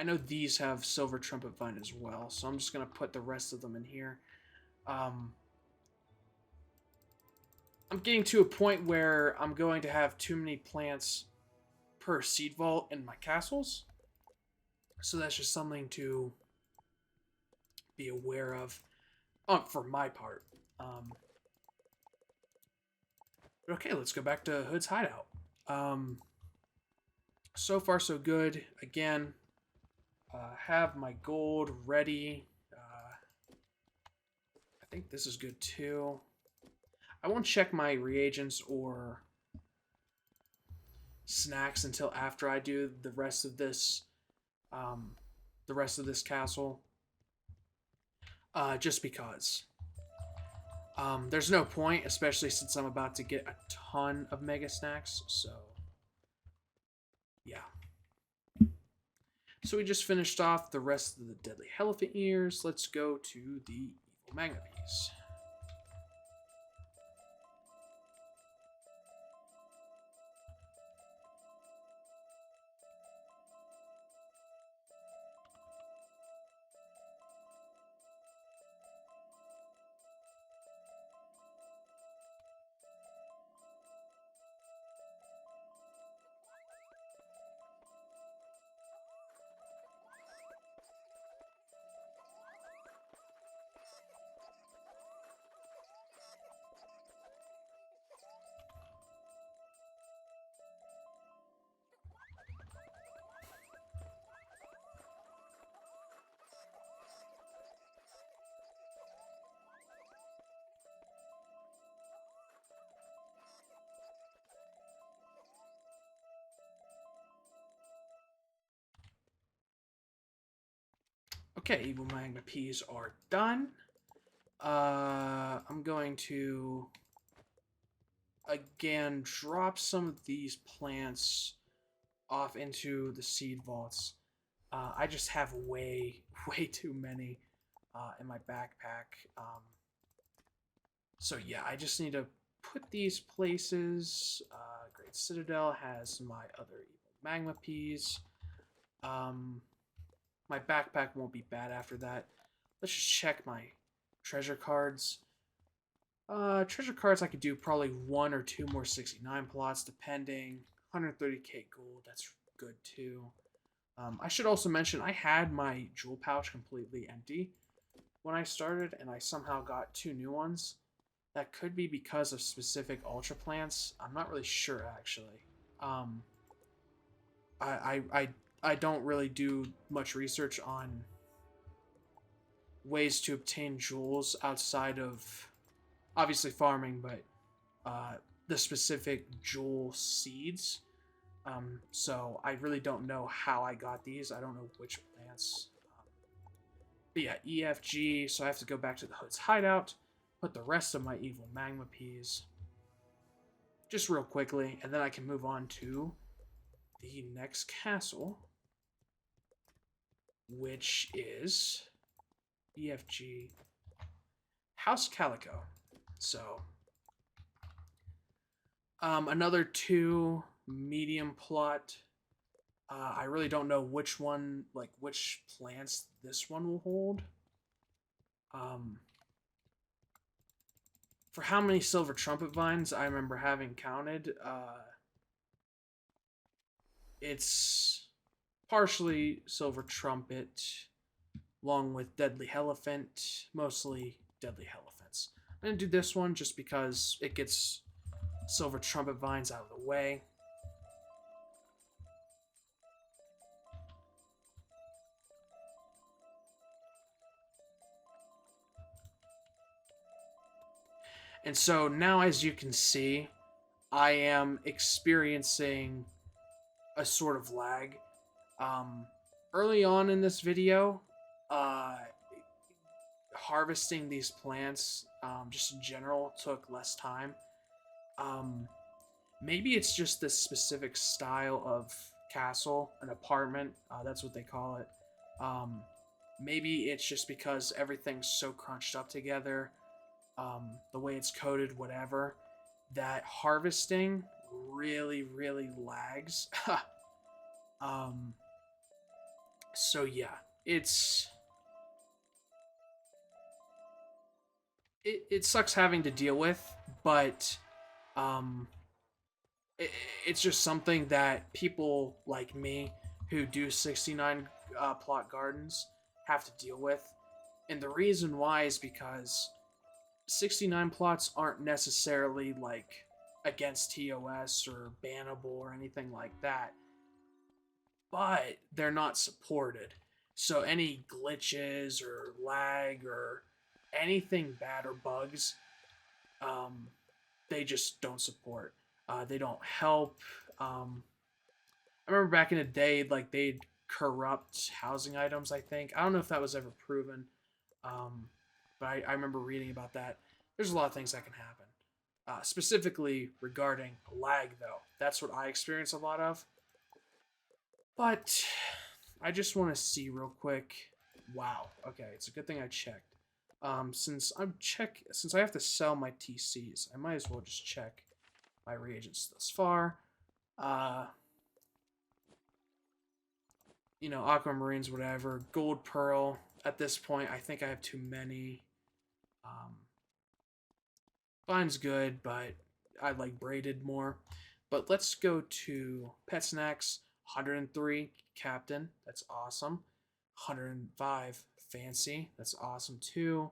know these have silver trumpet vine as well, so I'm just gonna put the rest of them in here. I'm getting to a point where I'm going to have too many plants per seed vault in my castles. So that's just something to be aware of for my part. But okay, let's go back to Hood's hideout. So far so good. Again, have my gold ready. I think this is good too. I won't check my reagents or snacks until after I do the rest of this castle. Just because. There's no point, especially since I'm about to get a ton of mega snacks, so yeah. So we just finished off the rest of the deadly Helephant Ears. Let's go to the evil Magma Peas. Okay, evil Magma Peas are done. I'm going to again drop some of these plants off into the seed vaults. I just have way too many in my backpack. So yeah, I just need to put these places. Great Citadel has my other evil Magma Peas. My backpack won't be bad after that. Let's just check my treasure cards. Treasure cards I could do probably 1 or 2 more 69 plots depending. 130k gold, that's good too. I should also mention I had my jewel pouch completely empty. when I started, and I somehow got 2 new ones. That could be because of specific ultra plants. I'm not really sure actually. Um, I don't really do much research on ways to obtain jewels outside of obviously farming, but the specific jewel seeds. So I really don't know how I got these. I don't know which plants. But yeah, EFG. So I have to go back to the Hood's hideout, put the rest of my evil Magma Peas just real quickly, and then I can move on to the next castle, which is EFG House Calico. So another 2 medium plot. I really don't know which one, like which plants this one will hold. For how many silver trumpet vines I remember having counted, it's partially silver trumpet, along with deadly elephant, mostly deadly elephants. I'm gonna do this one just because it gets silver trumpet vines out of the way. And so now, as you can see, I am experiencing a sort of lag. Early on in this video, harvesting these plants, just in general, took less time. Maybe it's just this specific style of castle, an apartment, that's what they call it. Maybe it's just because everything's so crunched up together, the way it's coded, whatever, that harvesting really, really lags. So yeah, it sucks having to deal with, but it's just something that people like me who do 69 plot gardens have to deal with. And the reason why is because 69 plots aren't necessarily like against TOS or bannable or anything like that, but they're not supported. So any glitches or lag or anything bad or bugs, they just don't support. They don't help. I remember back in the day, like they'd corrupt housing items. I think I don't know if that was ever proven, but I remember reading about that. There's a lot of things that can happen. Specifically regarding lag, though, that's what I experience a lot of. But I just want to see real quick. Wow. Okay, it's a good thing I checked. Since I have to sell my TCs, I might as well just check my reagents thus far. You know, aquamarines, whatever. Gold pearl. At this point, I think I have too many. Vine's good, but I like braided more. But let's go to pet snacks. 103 Captain. That's awesome. 105 Fancy. That's awesome too.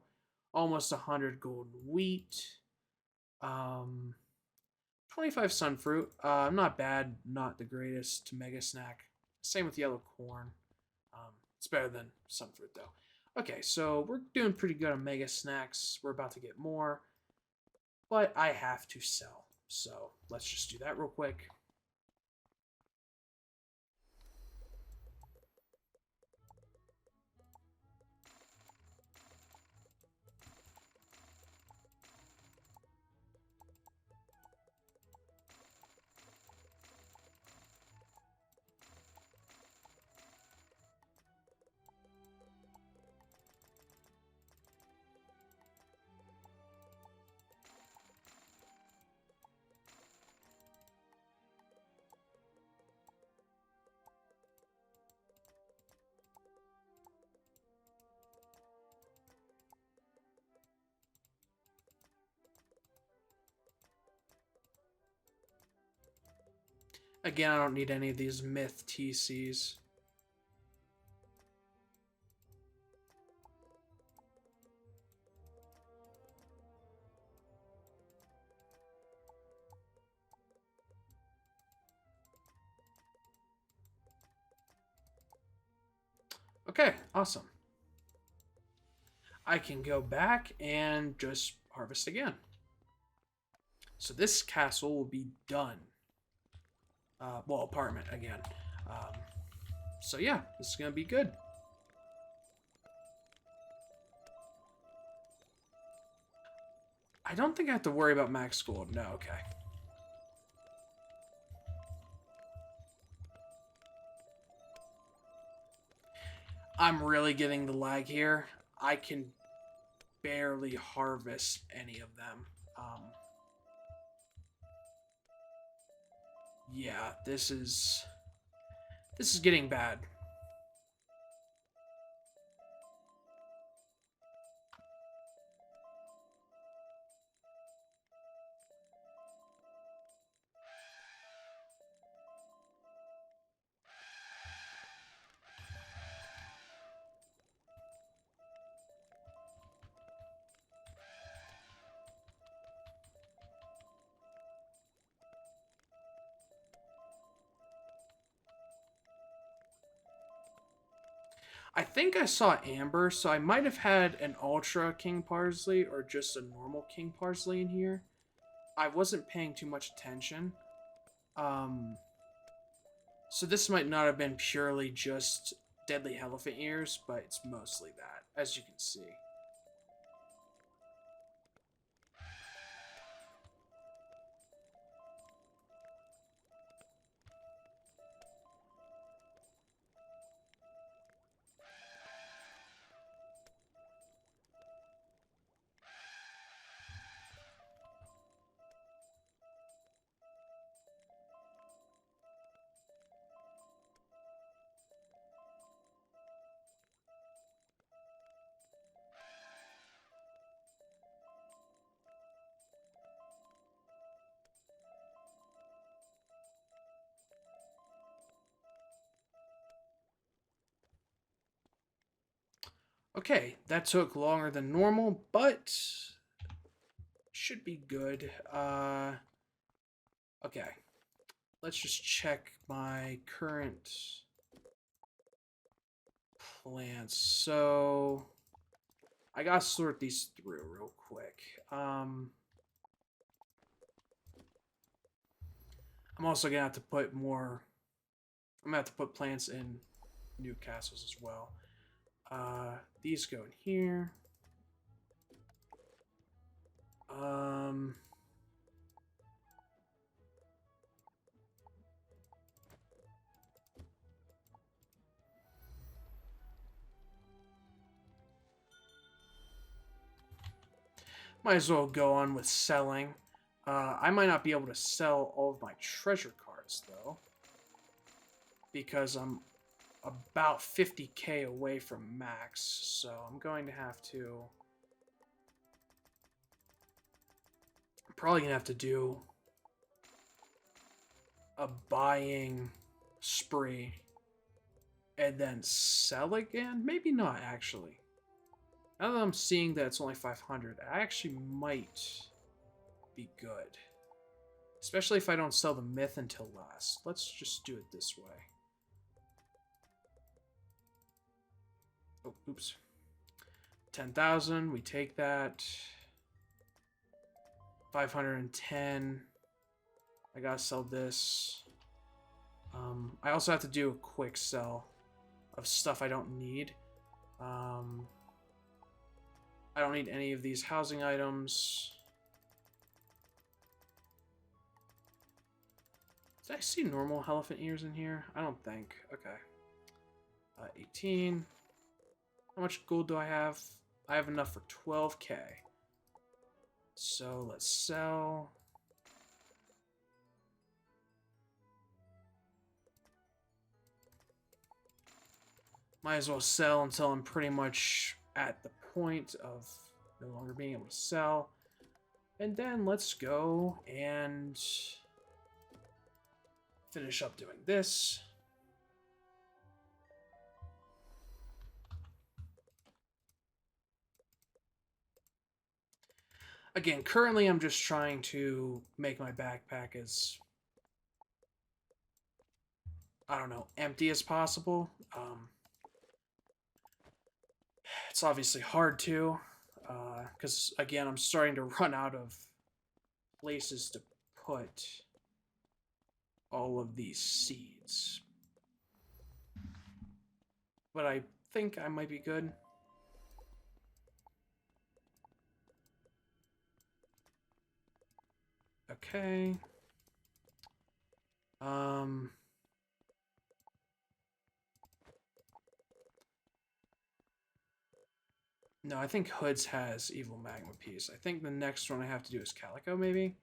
Almost 100 golden wheat. 25 sunfruit. Not bad. Not the greatest mega snack. Same with yellow corn. It's better than sunfruit though. Okay, so we're doing pretty good on mega snacks. We're about to get more, but I have to sell. So let's just do that real quick. Again, I don't need any of these myth TCs. Okay, awesome. I can go back and just harvest again. So this castle will be done. Well, apartment again. Um, so yeah, this is going to be good. I don't think I have to worry about max gold. No, okay. I'm really getting the lag here. I can barely harvest any of them. Yeah, this is getting bad. I think I saw Amber, so I might have had an Ultra King Parsley or just a normal King Parsley in here. I wasn't paying too much attention. So this might not have been purely just Deadly Helephant Ears, but it's mostly that, as you can see. Okay, that took longer than normal, but should be good. Okay, let's just check my current plants. So I gotta sort these through real quick. I'm also gonna have to put more. I'm gonna have to put plants in new castles as well. These go in here. Might as well go on with selling. I might not be able to sell all of my treasure cards, though, because I'm about 50k away from max, so I'm going to have to... I'm probably going to have to do a buying spree and then sell again? Maybe not, actually. Now that I'm seeing that it's only 500, I actually might be good. Especially if I don't sell the myth until last. Let's just do it this way. Oh, oops. 10,000, we take that. 510. I gotta sell this. I also have to do a quick sell of stuff I don't need. I don't need any of these housing items. Did I see normal Helephant Ears in here? I don't think. Okay. 18. How much gold do I have? I have enough for 12k. So let's sell. Might as well sell until I'm pretty much at the point of no longer being able to sell. And then let's go and finish up doing this. Again, currently I'm just trying to make my backpack as, I don't know, empty as possible. it's obviously hard to, because again, I'm starting to run out of places to put all of these seeds. But I think I might be good. Okay. No, I think Hoods has Evil Magma Peas. I think the next one I have to do is Calico, maybe?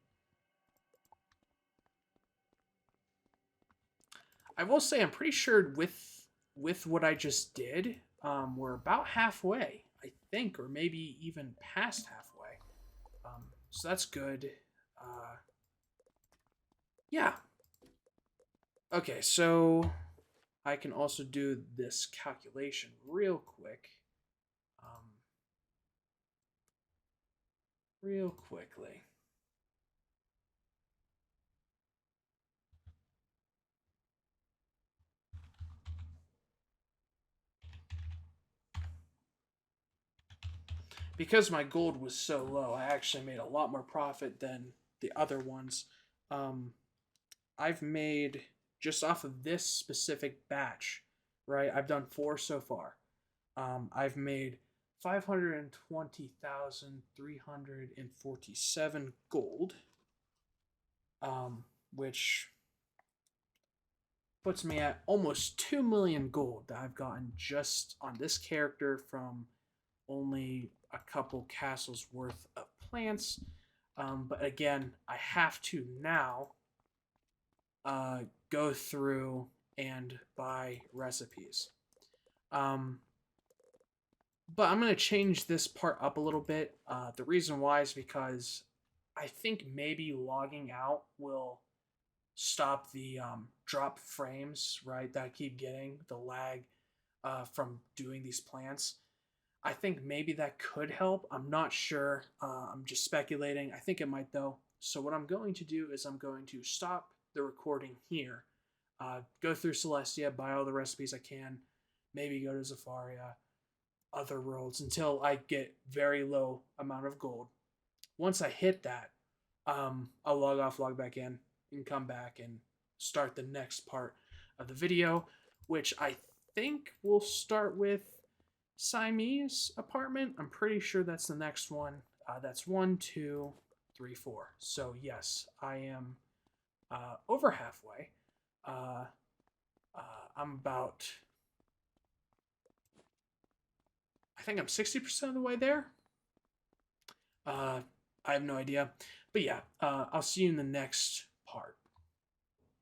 I will say I'm pretty sure with what I just did, we're about halfway, I think, or maybe even past halfway. So that's good. Yeah. Okay, so I can also do this calculation real quick. Real quickly. Because my gold was so low, I actually made a lot more profit than the other ones. I've made, just off of this specific batch, right? I've done 4 so far. I've made 520,347 gold, which puts me at almost 2 million gold that I've gotten just on this character from only a couple castles worth of plants. But again, I have to now go through and buy recipes. But I'm going to change this part up a little bit. The reason why is because I think maybe logging out will stop the drop frames, right, that I keep getting, the lag from doing these plants. I think maybe that could help. I'm not sure. I'm just speculating. I think it might, though. So what I'm going to do is I'm going to stop the recording here, go through Celestia, buy all the recipes I can, maybe go to Zafaria, other worlds, until I get very low amount of gold. Once I hit that, I'll log off, log back in, and come back and start the next part of the video, which I think we'll start with Siamese apartment. I'm pretty sure that's the next one. That's 1, 2, 3, 4. So yes, I am over halfway. I'm about, I think I'm 60% of the way there. I have no idea. But yeah, I'll see you in the next part.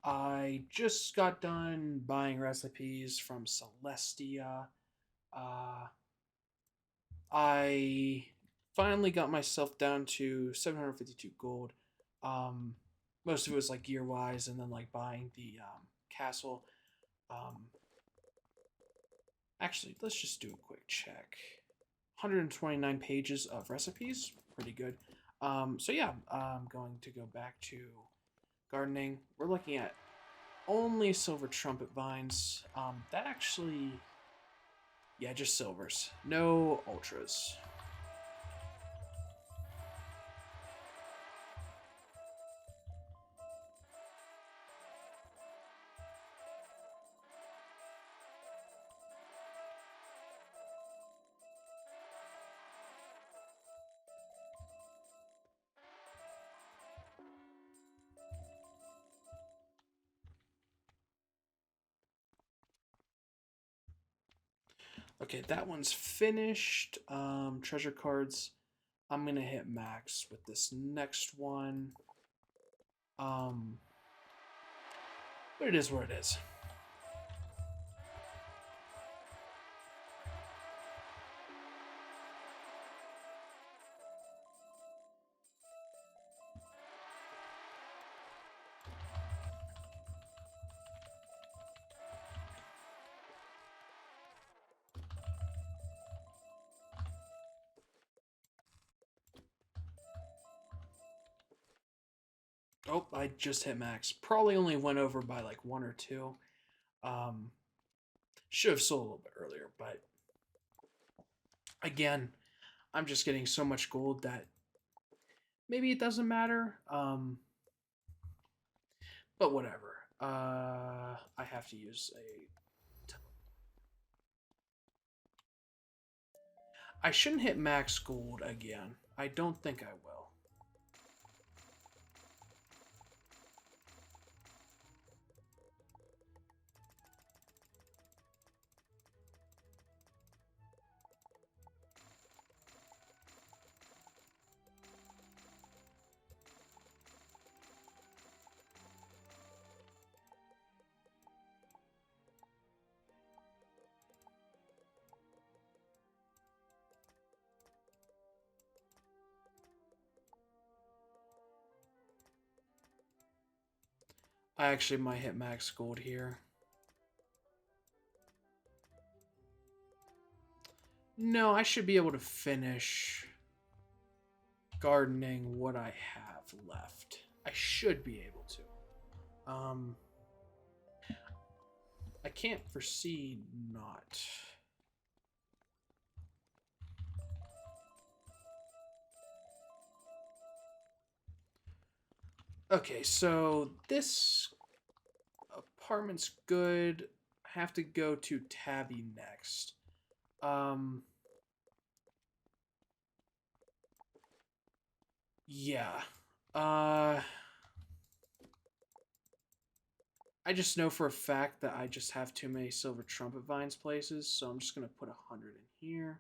I just got done buying recipes from Celestia. I finally got myself down to 752 gold. Most of it was like gear wise, and then like buying the castle. Actually, let's just do a quick check. 129 pages of recipes, pretty good. So yeah, I'm going to go back to gardening. We're looking at only silver trumpet vines. That actually, yeah, just silvers. No ultras. Okay, that one's finished. Treasure cards. I'm gonna hit max with this next one. But it is what it is. Oh, I just hit max. Probably only went over by like 1 or 2. Should have sold a little bit earlier, but Again, I'm just getting so much gold that maybe it doesn't matter. But whatever. I have to use a... I shouldn't hit max gold again. I don't think I will. I actually might hit max gold here. No, I should be able to finish gardening what I have left. I should be able to. I can't foresee not. Okay, so this apartment's good. I have to go to Tabby next. Yeah. I just know for a fact that I just have too many silver trumpet vines places, so I'm just going to put 100 in here.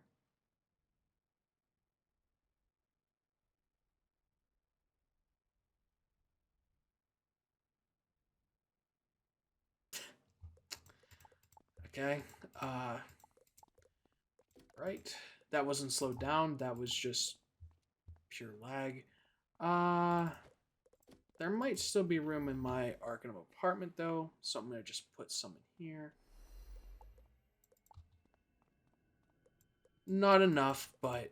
Okay. Right. That wasn't slowed down. That was just pure lag. There might still be room in my Arcanum apartment, though, so I'm going to just put some in here. Not enough, but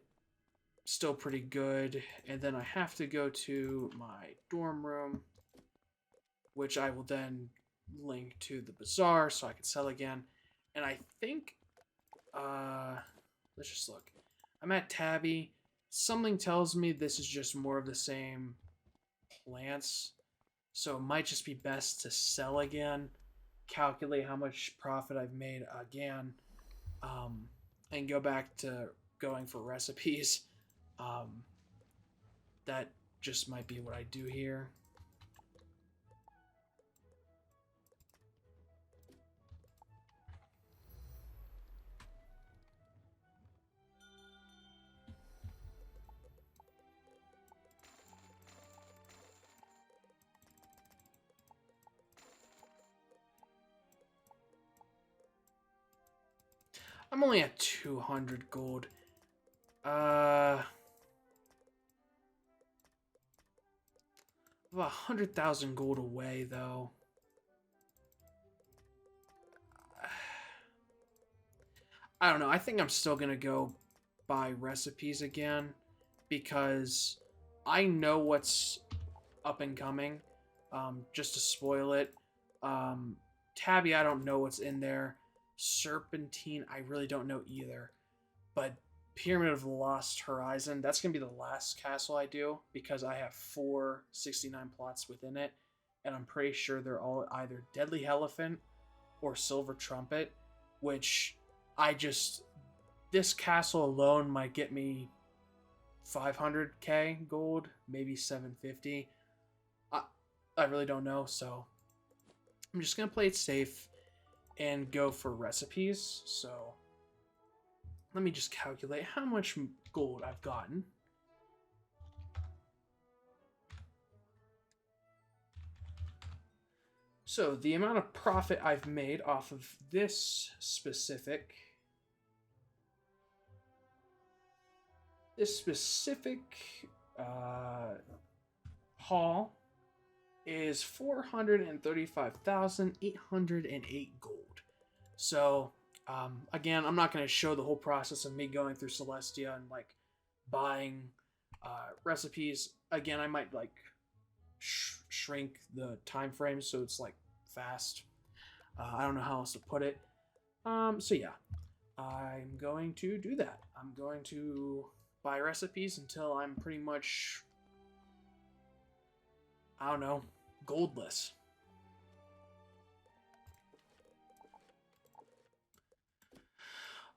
still pretty good. And then I have to go to my dorm room, which I will then link to the bazaar so I can sell again. And I think, let's just look. I'm at Tabby. Something tells me this is just more of the same plants. So it might just be best to sell again, calculate how much profit I've made again, and go back to going for recipes. That just might be what I do here. I'm only at 200 gold. About 100,000 gold away, though. I don't know. I think I'm still going to go buy recipes again because I know what's up and coming, just to spoil it. Tabby, I don't know what's in there. Serpentine, I really don't know either. But Pyramid of the Lost Horizon, that's going to be the last castle I do because I have 4 69 plots within it. And I'm pretty sure they're all either Deadly Helephant or Silver Trumpet, which this castle alone might get me 500k gold, maybe 750. I really don't know, so I'm just going to play it safe and go for recipes. So let me just calculate how much gold I've gotten. So the amount of profit I've made off of this specific haul is 435,808 gold. So again, I'm not going to show the whole process of me going through Celestia and like buying recipes. Again, I might like shrink the time frame so it's like fast. I don't know how else to put it. So yeah, I'm going to do that. I'm going to buy recipes until I'm pretty much, I don't know, goldless.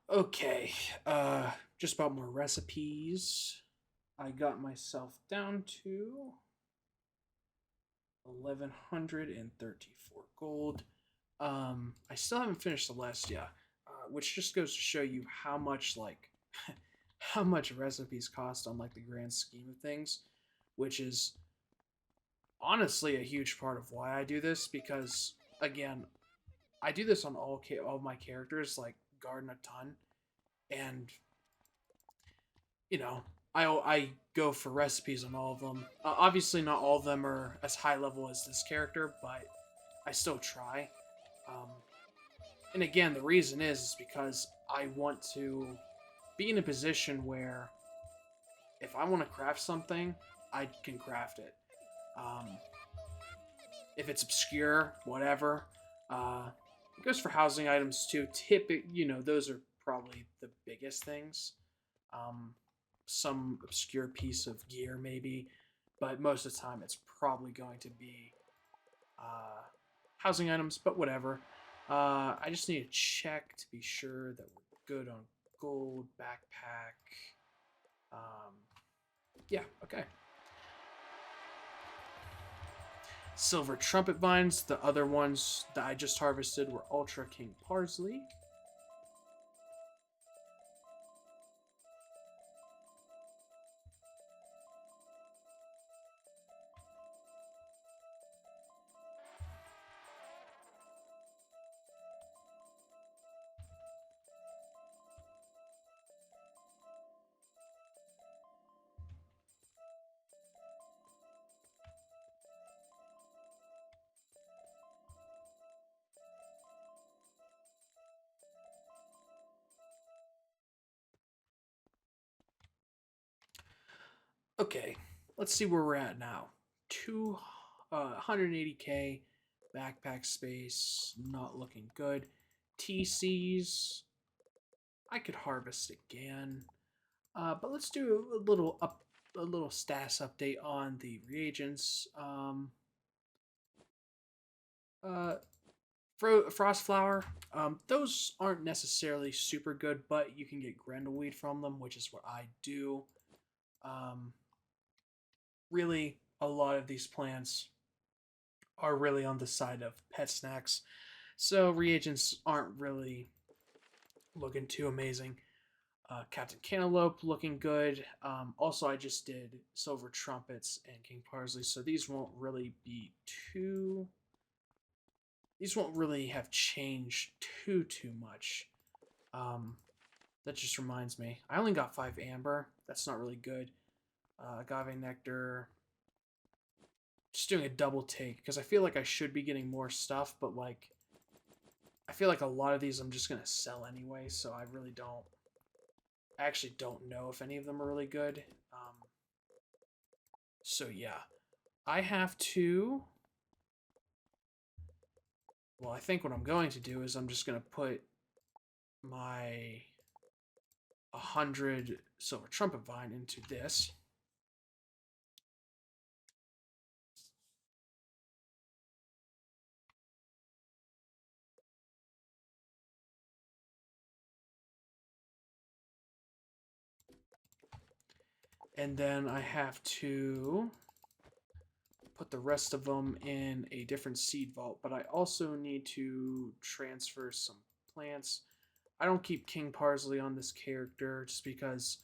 Okay, just about more recipes. I got myself down to 1134 gold. I still haven't finished Celestia, which just goes to show you how much like how much recipes cost on like the grand scheme of things, which is honestly a huge part of why I do this because again, I do this on all my characters, like garden a ton, and you know I go for recipes on all of them. Obviously, not all of them are as high level as this character, but I still try. Um, and again, the reason is because I want to be in a position where if I want to craft something, I can craft it. Um, if it's obscure, whatever. It goes for housing items too. Those are probably the biggest things. Um, some obscure piece of gear, maybe, but most of the time it's probably going to be housing items, but whatever. I just need to check to be sure that we're good on gold backpack. Um, yeah, okay. Silver Trumpet Vines. The other ones that I just harvested were Ultra King Parsley. Okay, let's see where we're at now. 180k backpack space, not looking good. TCs, I could harvest again, but let's do a little status update on the reagents. Uh, Frost flower, those aren't necessarily super good, but you can get grendleweed from them, which is what I do. Um, really, a lot of these plants are really on the side of pet snacks, so reagents aren't really looking too amazing. Captain Cantelope looking good. Also, I just did Silver Trumpets and King Parsley, so these won't really be too. These won't really have changed too much. That just reminds me, I only got 5 amber. That's not really good. Agave Nectar. Just doing a double take because I feel like I should be getting more stuff, but like I feel like a lot of these I'm just gonna sell anyway, so I really don't. I actually don't know if any of them are really good. So yeah, I have to. Well, I think what I'm going to do is I'm just gonna put my 100 silver trumpet vine into this. And then I have to put the rest of them in a different seed vault, but I also need to transfer some plants. I don't keep King Parsley on this character just because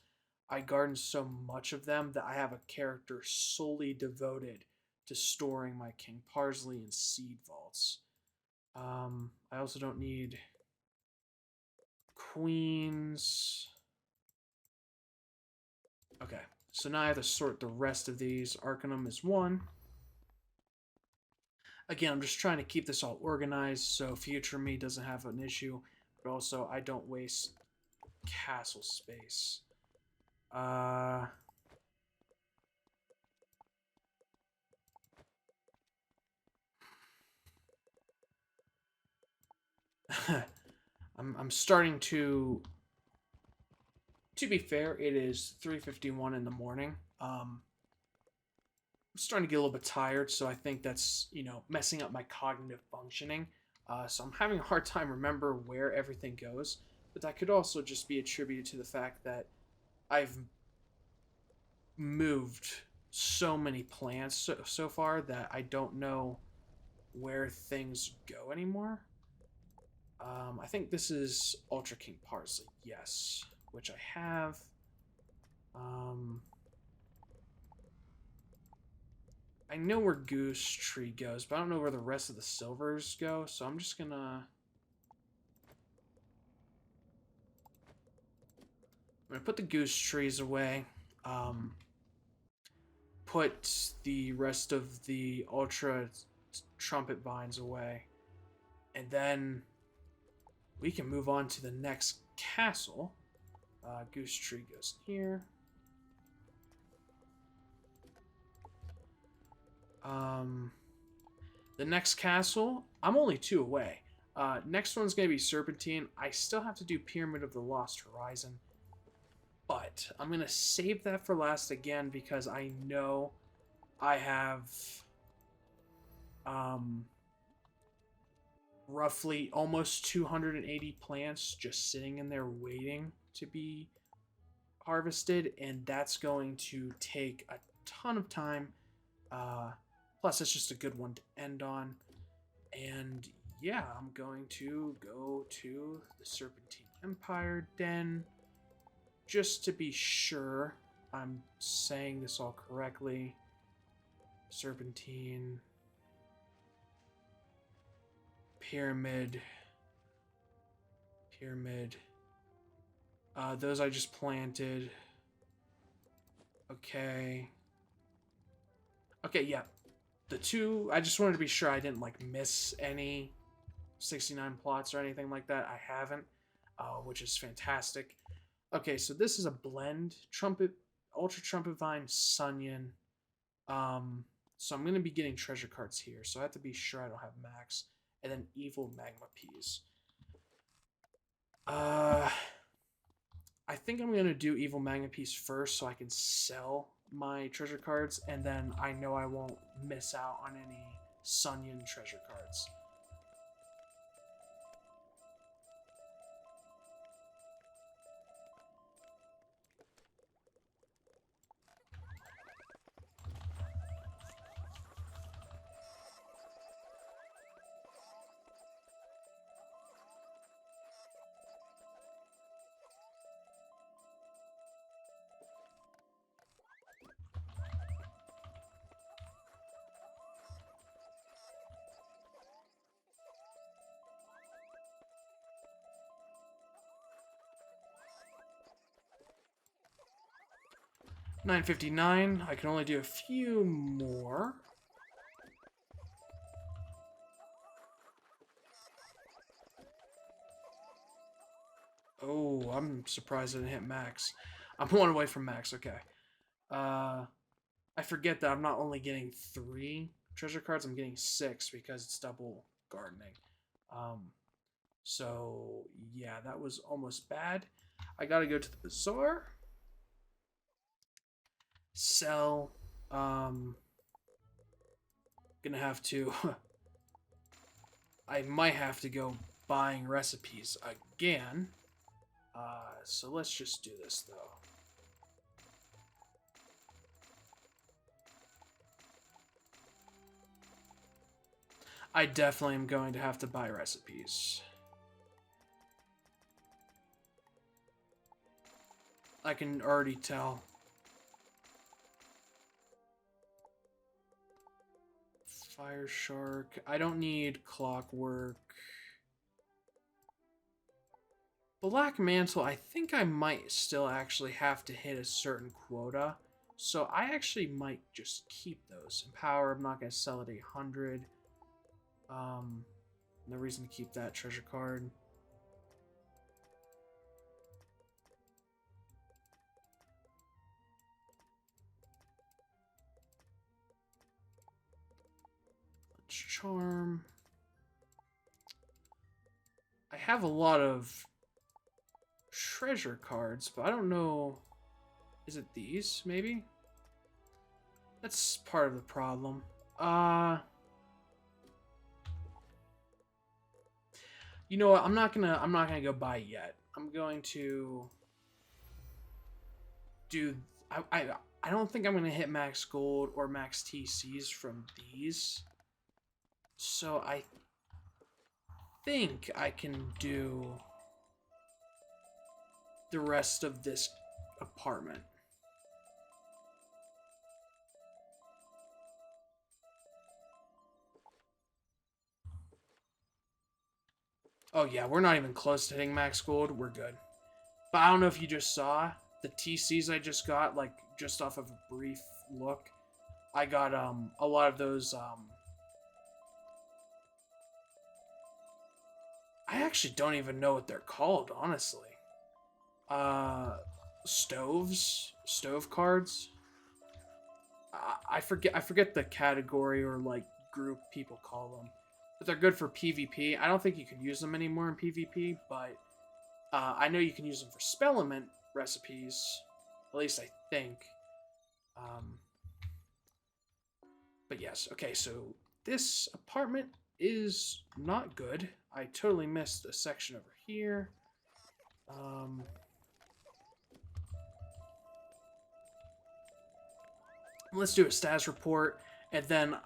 I garden so much of them that I have a character solely devoted to storing my King Parsley in seed vaults. I also don't need queens. Okay, so now I have to sort the rest of these. Arcanum is 1. Again, I'm just trying to keep this all organized so future me doesn't have an issue, but also I don't waste castle space. I'm I'm starting to be fair, it is 3:51 in the morning. I'm starting to get a little bit tired, so I think that's, messing up my cognitive functioning. So I'm having a hard time remember where everything goes, but that could also just be attributed to the fact that I've moved so many plants so far that I don't know where things go anymore. I think this is Ultra King Parsley, yes, which I have. I know where Goose Tree goes, but I don't know where the rest of the silvers go, so I'm just gonna... I'm gonna put the Goose Trees away. Put the rest of the Ultra Trumpet Vines away. And then we can move on to the next castle. Goose Tree goes here. The next castle, I'm only 2 away. Next one's going to be Serpentine. I still have to do Pyramid of the Lost Horizon. But I'm going to save that for last again because I know I have roughly almost 280 plants just sitting in there waiting to be harvested, and that's going to take a ton of time. Plus, it's just a good one to end on. And yeah, I'm going to go to the Serpentine Empire Den just to be sure I'm saying this all correctly. Serpentine, Pyramid. Those I just planted. Okay, yeah. The 2, I just wanted to be sure I didn't miss any 69 plots or anything like that. I haven't, which is fantastic. Okay, so this is a blend. Ultra Trumpet Vine, Sunion. So I'm going to be getting treasure cards here, so I have to be sure I don't have max. And then Evil Magma Peas. I think I'm going to do Evil Magma Peas first so I can sell my treasure cards, and then I know I won't miss out on any Sunion treasure cards. $9.59. I can only do a few more. Oh, I'm surprised I didn't hit max. I'm 1 away from max. Okay. I forget that I'm not only getting 3 treasure cards, I'm getting 6 because it's double gardening. So yeah, that was almost bad. I gotta go to the bazaar. Sell. Gonna have to. I might have to go buying recipes again. So let's just do this though. I definitely am going to have to buy recipes. I can already tell. Fire Shark. I don't need Clockwork. Black Mantle, I think I might still actually have to hit a certain quota. So I actually might just keep those. Empower, I'm not going to sell it 100. No reason to keep that treasure card. Let's charm. I have a lot of treasure cards, but I don't know. Is it these, maybe? That's part of the problem. You know what? I'm not gonna go buy yet. I'm going to do. I don't think I'm gonna hit max gold or max TCs from these. So I think I can do the rest of this apartment. Oh yeah, we're not even close to hitting max gold. We're good. But I don't know if you just saw the TCs I just got, like just off of a brief look. I got a lot of those I actually don't even know what they're called, honestly. Stove cards. I forget the category or like group people call them, but they're good for PvP. I don't think you can use them anymore in PvP, but I know you can use them for spell recipes. At least I think. But yes, okay. So this apartment is not good. I totally missed a section over here. Let's do a status report, and then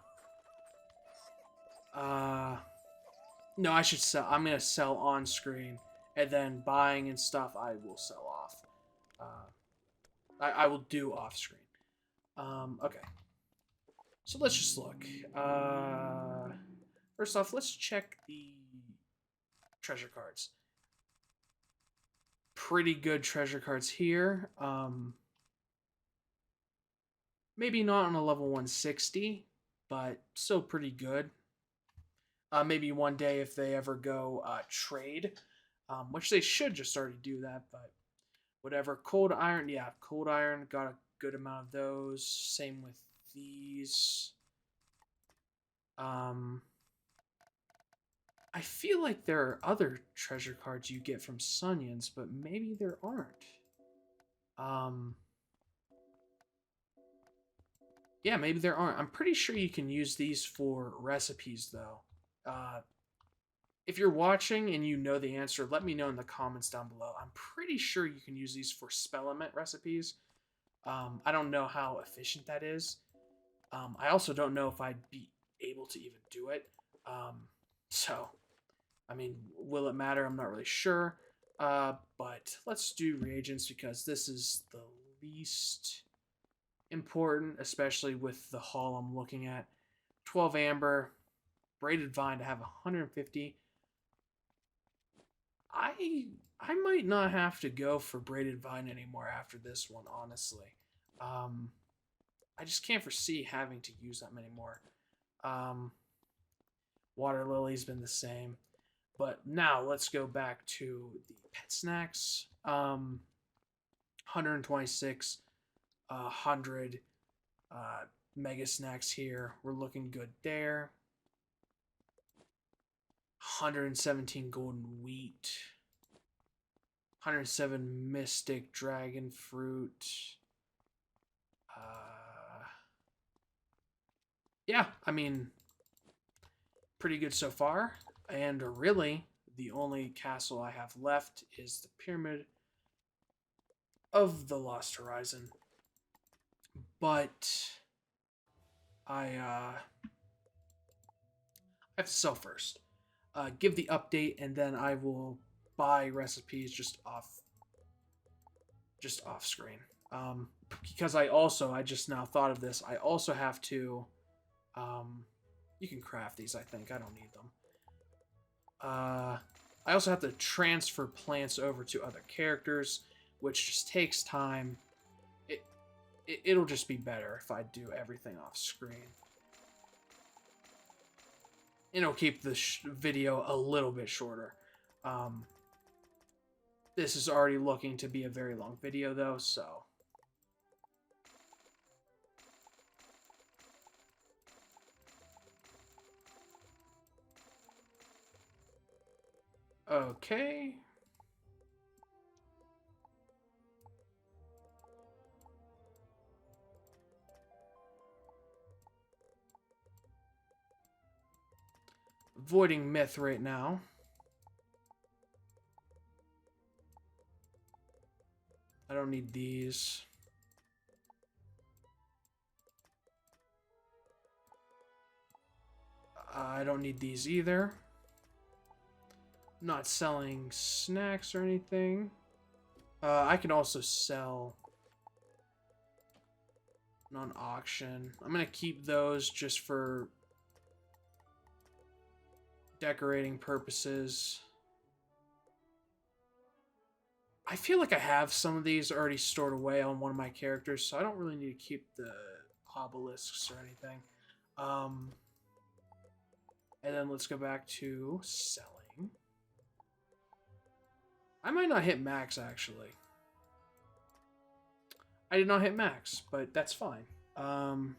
no, I should sell. I'm gonna sell on screen, and then buying and stuff I will sell off. I will do off screen. Okay. So let's just look. First off, let's check the treasure cards. Pretty good treasure cards here. Maybe not on a level 160, but still pretty good. Maybe one day if they ever go trade, which they should just already do that, but whatever. Cold iron, yeah, cold iron, got a good amount of those. Same with these. I feel like there are other treasure cards you get from Sunions, but maybe there aren't. Yeah, maybe there aren't. I'm pretty sure you can use these for recipes, though. If you're watching and you know the answer, let me know in the comments down below. I'm pretty sure you can use these for spell recipes. I don't know how efficient that is. I also don't know if I'd be able to even do it. So, I mean, will it matter? I'm not really sure. But let's do reagents because this is the least important, especially with the haul I'm looking at. 12 amber, braided vine to have 150. I might not have to go for braided vine anymore after this one, honestly. I just can't foresee having to use that many more. Water lily's been the same. But now let's go back to the pet snacks. 126, 100 mega snacks here. We're looking good there. 117 golden wheat. 107 mystic dragon fruit. Yeah, I mean, pretty good so far. And really, the only castle I have left is the Pyramid of the Lost Horizon. But I have to sell first. Give the update, and then I will buy recipes just off screen. Because I just now thought of this. I also have to. You can craft these. I think I don't need them. I also have to transfer plants over to other characters, which just takes time. It'll just be better if I do everything off screen. It'll keep the video a little bit shorter. This is already looking to be a very long video, though, so... Okay. Avoiding myth right now. I don't need these. I don't need these either. Not selling snacks or anything. I can also sell non-auction. I'm going to keep those just for decorating purposes. I feel like I have some of these already stored away on one of my characters, so I don't really need to keep the obelisks or anything. And then let's go back to selling. I might not hit max, actually. I did not hit max, but that's fine. I'm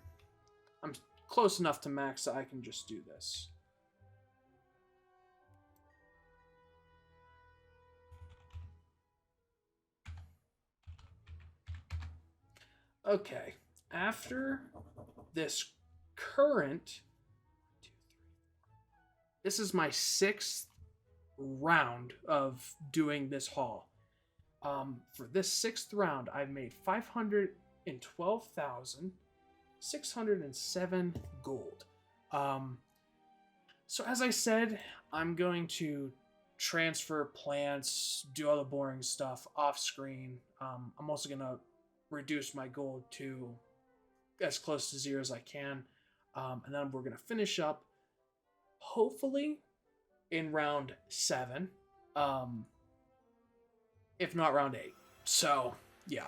close enough to max that I can just do this. Okay, after this current... This is my 6th round of doing this haul. For this 6th round, I've made 512,607 gold. So as I said, I'm going to transfer plants, do all the boring stuff off screen. I'm also going to reduce my gold to as close to 0 as I can. And then we're going to finish up, hopefully, in round 7. If not round 8. So yeah.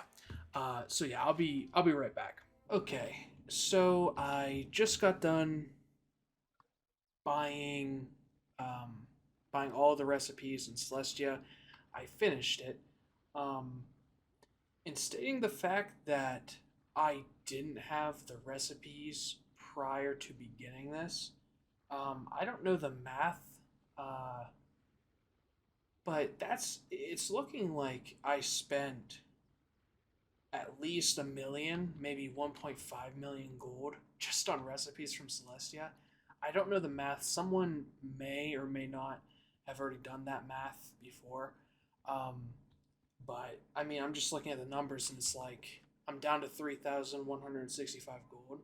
I'll be right back. Okay, so I just got done buying all the recipes in Celestia. I finished it. In stating the fact that I didn't have the recipes prior to beginning this, I don't know the math, but it's looking like I spent at least 1 million, maybe 1.5 million gold just on recipes from Celestia. I don't know the math. Someone may or may not have already done that math before. But I mean, I'm just looking at the numbers, and it's like I'm down to 3,165 gold,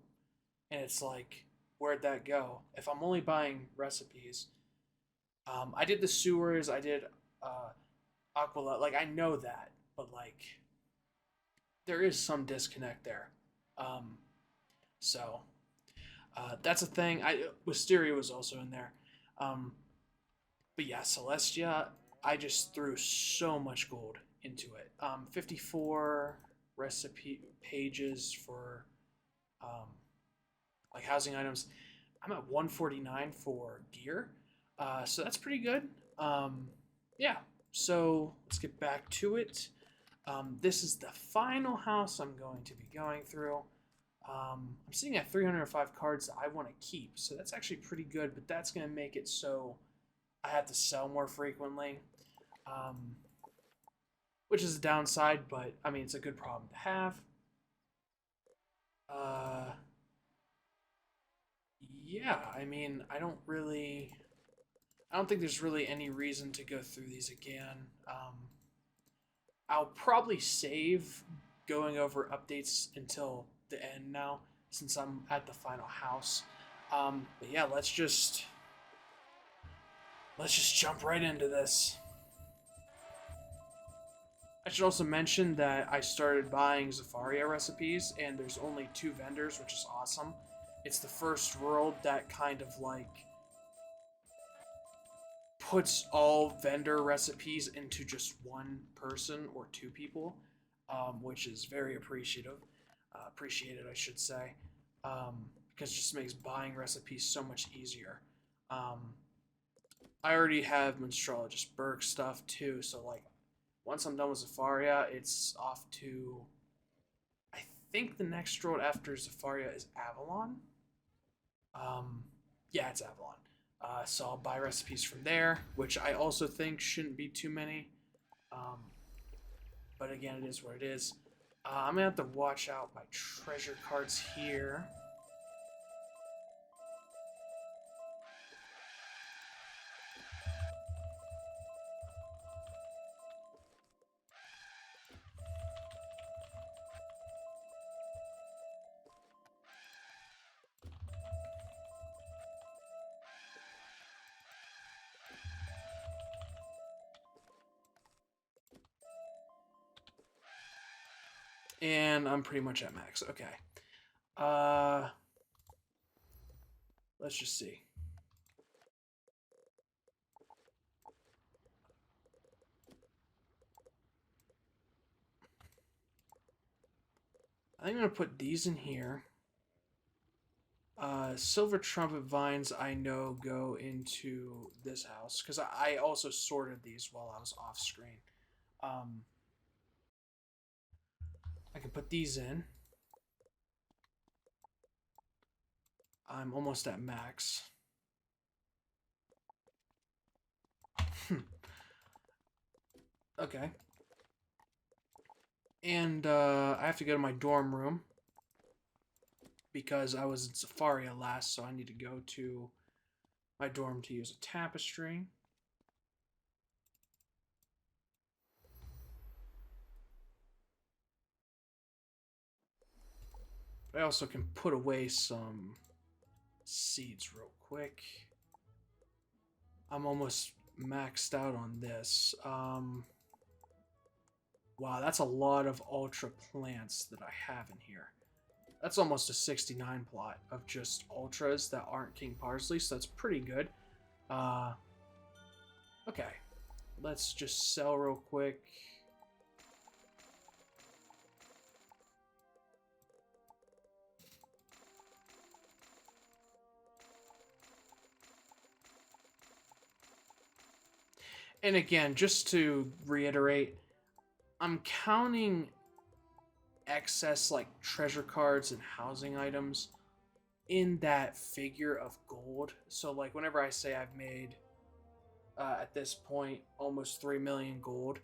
and it's like, where'd that go? If I'm only buying recipes, I did the sewers, I did Aquila, like I know that, but like there is some disconnect there. So that's a thing. Wisteria was also in there. But yeah, Celestia, I just threw so much gold into it. 54 recipe pages for like housing items. I'm at 149 for gear. So that's pretty good. Yeah, so let's get back to it. This is the final house I'm going to be going through. I'm sitting at 305 cards that I want to keep, so that's actually pretty good, but that's going to make it so I have to sell more frequently, which is a downside, but I mean, it's a good problem to have. Yeah, I mean, I don't think there's really any reason to go through these again. I'll probably save going over updates until the end now, since I'm at the final house. But yeah, let's just jump right into this. I should also mention that I started buying Zafaria recipes, and there's only 2 vendors, which is awesome. It's the first world that kind of like puts all vendor recipes into just one person or 2 people, which is very appreciated, I should say, because it just makes buying recipes so much easier. I already have Monstrologist Burke stuff too, so like once I'm done with Zafaria, it's off to, I think the next road after Zafaria is Avalon. Yeah, it's Avalon. So I'll buy recipes from there, which I also think shouldn't be too many. But again, it is what it is. I'm going to have to watch out my treasure cards here. And I'm pretty much at max. Okay. Let's just see. I think I'm going to put these in here. Silver Trumpet Vines, I know, go into this house. Because I also sorted these while I was off screen. I can put these in. I'm almost at max. Okay. And I have to go to my dorm room because I was in Safari last, so I need to go to my dorm to use a tapestry. But I also can put away some seeds real quick. I'm almost maxed out on this. Wow, that's a lot of ultra plants that I have in here. That's almost a 69 plot of just ultras that aren't King Parsley, so that's pretty good. Okay, let's just sell real quick. And again, just to reiterate, I'm counting excess like treasure cards and housing items in that figure of gold. So like whenever I say I've made at this point almost 3 million gold,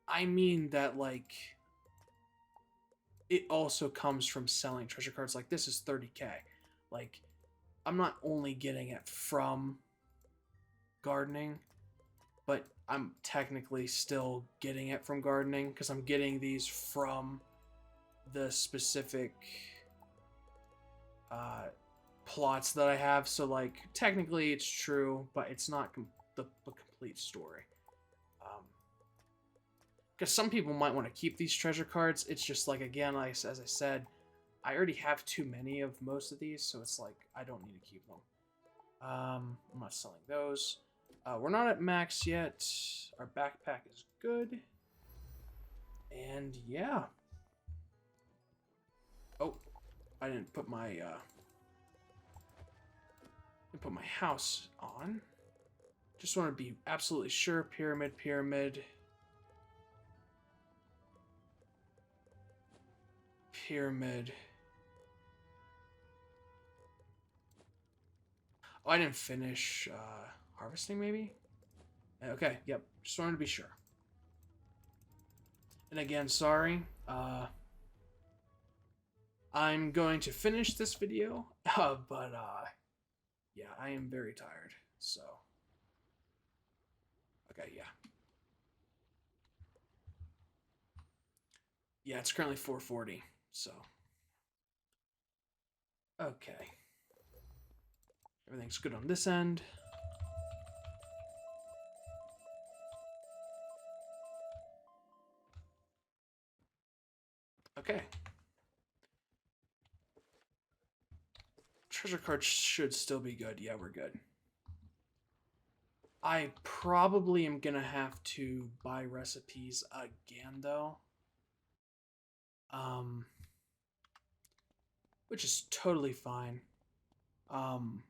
I mean that like it also comes from selling treasure cards. Like this is 30k. Like I'm not only getting it from gardening, but I'm technically still getting it from gardening because I'm getting these from the specific plots that I have. So like technically it's true, but it's not the complete story. Because some people might want to keep these treasure cards. It's just like, again, as I said, I already have too many of most of these, so it's like I don't need to keep them. I'm not selling those. We're not at max yet. Our backpack is good. And yeah. Oh, I didn't put my house on. Just want to be absolutely sure. Pyramid, pyramid. Pyramid. Oh, I didn't finish harvesting, maybe? Okay, yep. Just wanted to be sure. And again, sorry. I'm going to finish this video, but yeah, I am very tired, so. Okay, yeah. Yeah, it's currently 4:40, so. Okay. Everything's good on this end. Okay. Treasure cards should still be good. Yeah, we're good. I probably am going to have to buy recipes again, though. Which is totally fine. I'm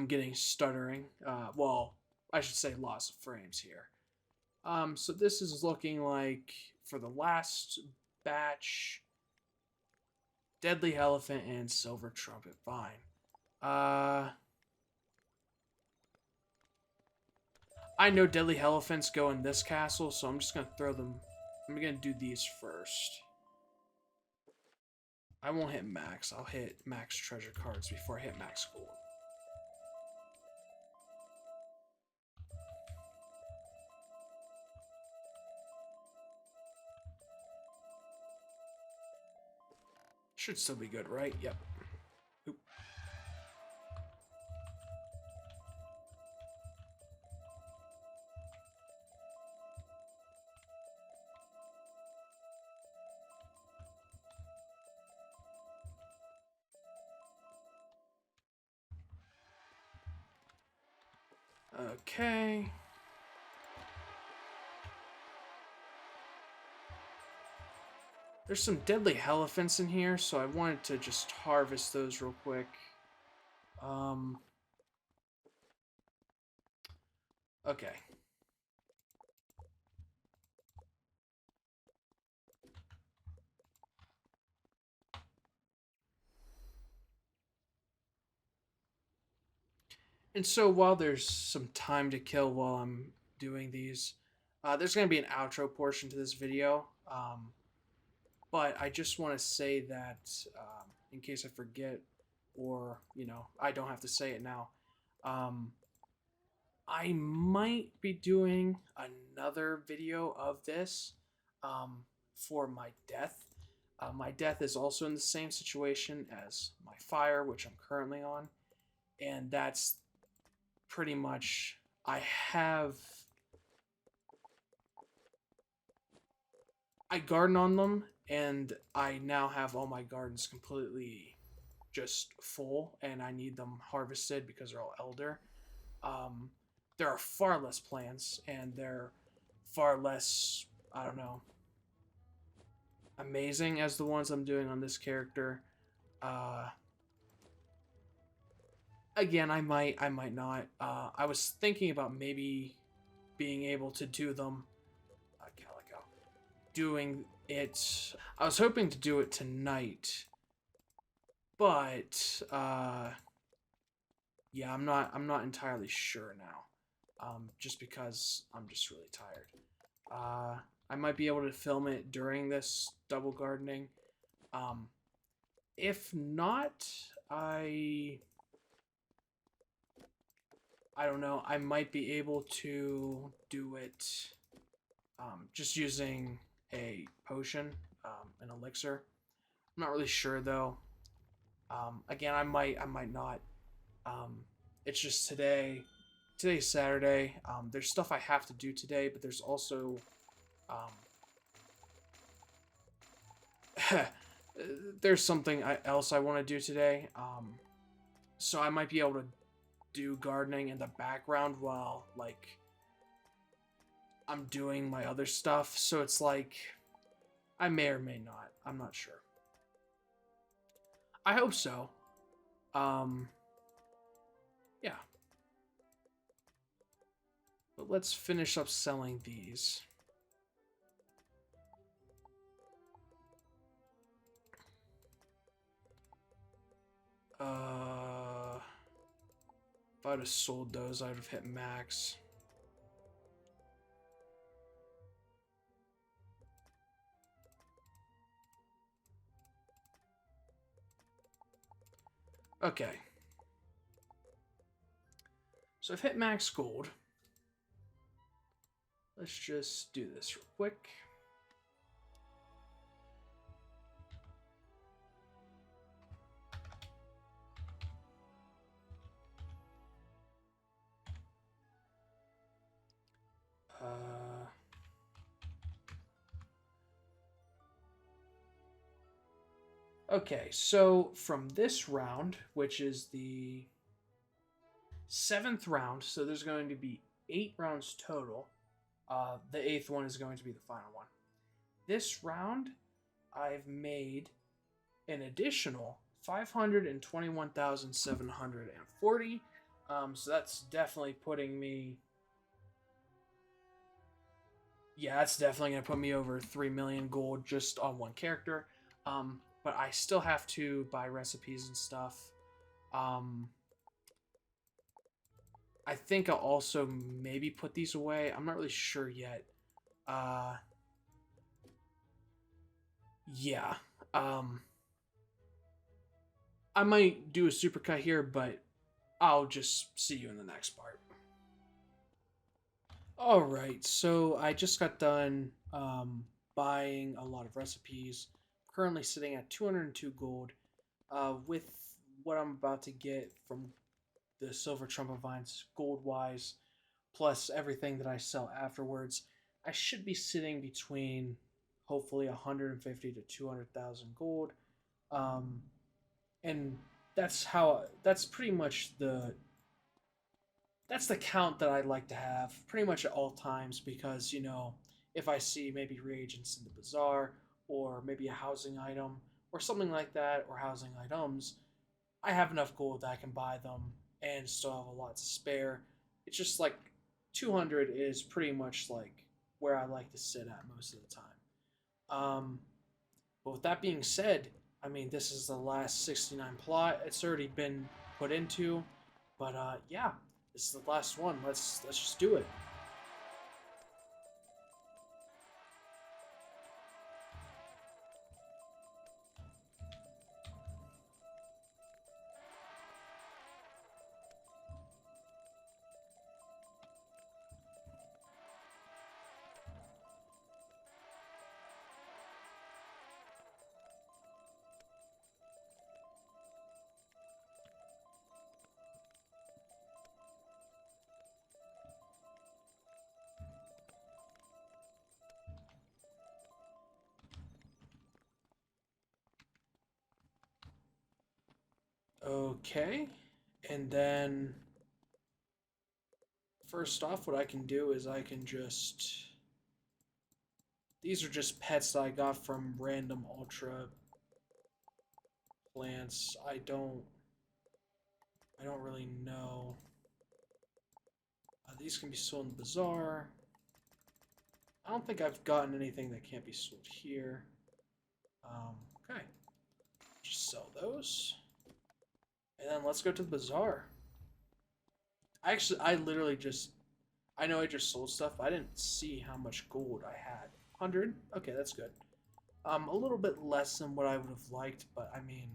getting stuttering. Well, I should say loss of frames here. So this is looking like, for the last batch, Deadly Helephant and Silver Trumpet Vine. I know deadly elephants go in this castle, so I'm just gonna throw them. I'm gonna do these first. I won't hit max. I'll hit max treasure cards before I hit max gold. Should still be good, right? Yep. Oop. Okay. There's some deadly elephants in here, so I wanted to just harvest those real quick. Okay. And so while there's some time to kill while I'm doing these, there's going to be an outro portion to this video. But I just want to say that in case I forget, or, you know, I don't have to say it now, I might be doing another video of this for my death. My death is also in the same situation as my fire, which I'm currently on. And that's pretty much, I garden on them, and I now have all my gardens completely just full, and I need them harvested because they're all elder. There are far less plants, and they're far less, I don't know, amazing as the ones I'm doing on this character. Again, I might not. I was thinking about maybe being able to do them. Calico. Doing it. I was hoping to do it tonight, but yeah, I'm not entirely sure now. Just because I'm just really tired. I might be able to film it during this double gardening. If not, I don't know. I might be able to do it just using a potion, an elixir. I'm not really sure though. Again, I might not. It's just today. Today's Saturday. There's stuff I have to do today, but there's also there's something else I want to do today. So I might be able to do gardening in the background while, like, I'm doing my other stuff. So it's like, I may or may not. I'm not sure. I hope so. Yeah. But let's finish up selling these. If I'd have sold those, I'd have hit max. Okay. So I've hit max gold. Let's just do this real quick. Okay, so from this round, which is the 7th round, so there's going to be 8 rounds total. The 8th one is going to be the final one. This round, I've made an additional 521,740. So that's definitely putting me... Yeah, that's definitely going to put me over 3 million gold just on one character. But I still have to buy recipes and stuff. I think I'll also maybe put these away. I'm not really sure yet. Yeah. I might do a supercut here, but I'll just see you in the next part. Alright, so I just got done buying a lot of recipes. Currently sitting at 202 gold. With what I'm about to get from the silver trumpet vines gold wise, plus everything that I sell afterwards, I should be sitting between hopefully 150 to 200,000 gold. Um, and that's pretty much that's the count that I'd like to have pretty much at all times, because if I see maybe reagents in the bazaar, or maybe a housing item or something like that, or housing items, I have enough gold that I can buy them and still have a lot to spare. It's just like 200 is pretty much like where I like to sit at most of the time. But with that being said, I mean, this is the last 69 plot. It's already been put into, but yeah, this is the last one. Let's just do it. Okay, and then first off, what I can do is I can just... These are just pets that I got from random ultra plants. I don't really know. These can be sold in the bazaar. I don't think I've gotten anything that can't be sold here. Okay, just sell those, and then let's go to the bazaar. I literally just, I know I just sold stuff, but I didn't see how much gold I had. 100? Okay, that's good. A little bit less than what I would have liked, but I mean,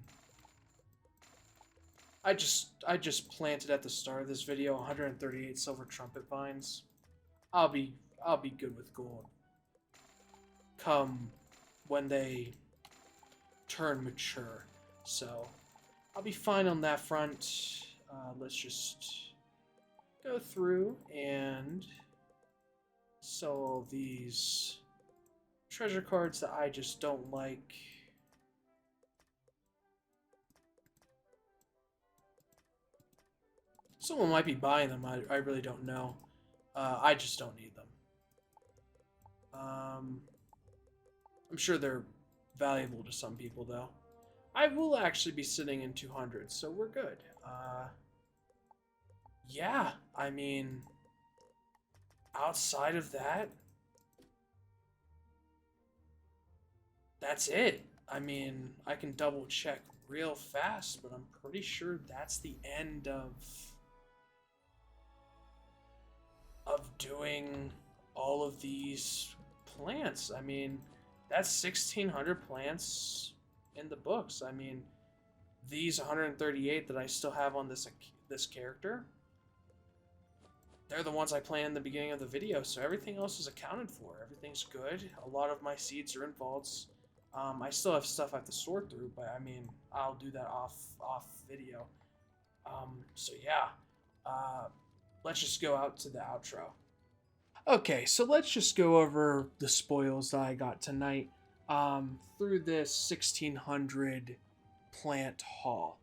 I just planted at the start of this video 138 silver trumpet vines. I'll be good with gold come when they turn mature. So I'll be fine on that front. Let's just go through and sell all these treasure cards that I just don't like. Someone might be buying them. I really don't know. I just don't need them. I'm sure they're valuable to some people, though. I will actually be sitting in 200, so we're good. Yeah, I mean, outside of that, that's it. I mean, I can double check real fast, but I'm pretty sure that's the end of doing all of these plants. I mean, that's 1,600 plants in the books. I mean, these 138 that I still have on this character, they're the ones I planned in the beginning of the video, so everything else is accounted for. Everything's good. A lot of my seeds are in vaults. I still have stuff I have to sort through, but I mean, I'll do that off video. So yeah, let's just go out to the outro. Okay, so let's just go over the spoils that I got tonight through this 1,600 plant haul.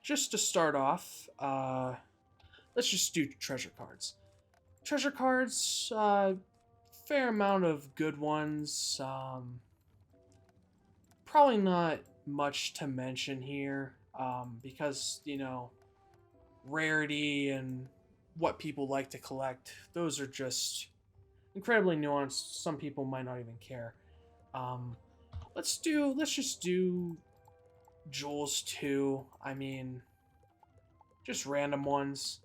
Just to start off, let's just do treasure cards. Treasure cards, fair amount of good ones. Probably not much to mention here, because, rarity and what people like to collect, those are just incredibly nuanced. Some people might not even care. Let's just do jewels too. I mean, just random ones.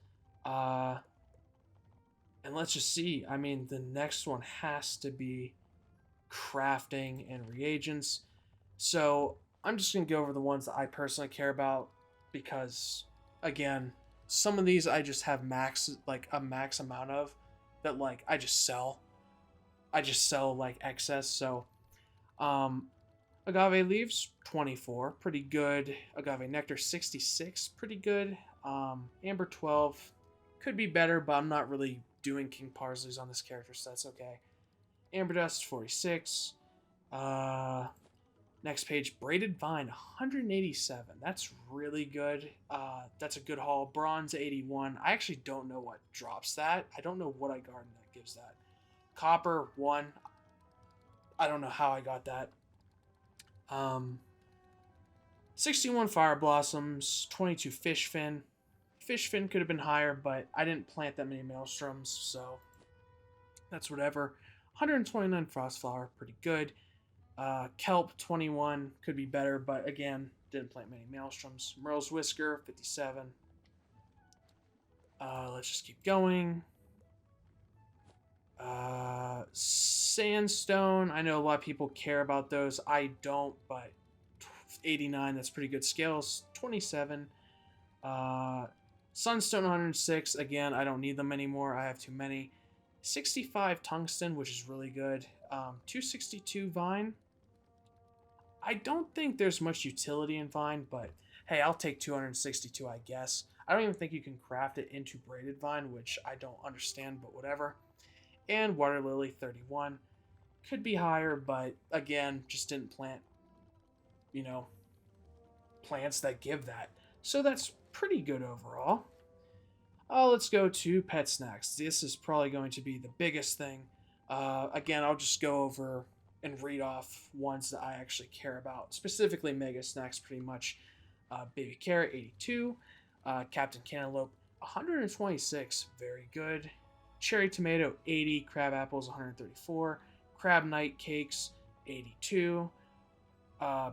And let's just see. I mean, the next one has to be crafting and reagents. So I'm just going to go over the ones that I personally care about because, again, some of these I just have like a max amount of that, like, I just sell. I just sell like excess. So, Agave leaves 24, pretty good. Agave nectar 66, pretty good. Amber 12 could be better, but I'm not really doing King Parsleys on this character, so that's okay. Amber dust 46. Next page, braided vine 187. That's really good. That's a good haul. Bronze 81. I actually don't know what drops that. I don't know what I garden that gives that. Copper 1. I don't know how I got that. 61 fire blossoms, 22 fish fin. Fish fin could have been higher, but I didn't plant that many maelstroms, so that's whatever. 129 frost flower, pretty good. Kelp 21 could be better, but again, didn't plant many maelstroms. Merle's whisker 57. Let's just keep going. Sandstone, I know a lot of people care about those. I don't, but 89, that's pretty good scales. 27. Sunstone 106, again, I don't need them anymore. I have too many. 65 tungsten, which is really good. 262 vine. I don't think there's much utility in vine, but hey, I'll take 262, I guess. I don't even think you can craft it into braided vine, which I don't understand, but whatever. And water lily 31. Could be higher, but again, just didn't plant, plants that give that. So that's pretty good overall. Let's go to pet snacks. This is probably going to be the biggest thing. Again, I'll just go over and read off ones that I actually care about. Specifically, mega snacks, pretty much. Baby carrot, 82. Captain Cantelope, 126. Very good. Cherry tomato, 80. Crab apples, 134. Crab night cakes, 82.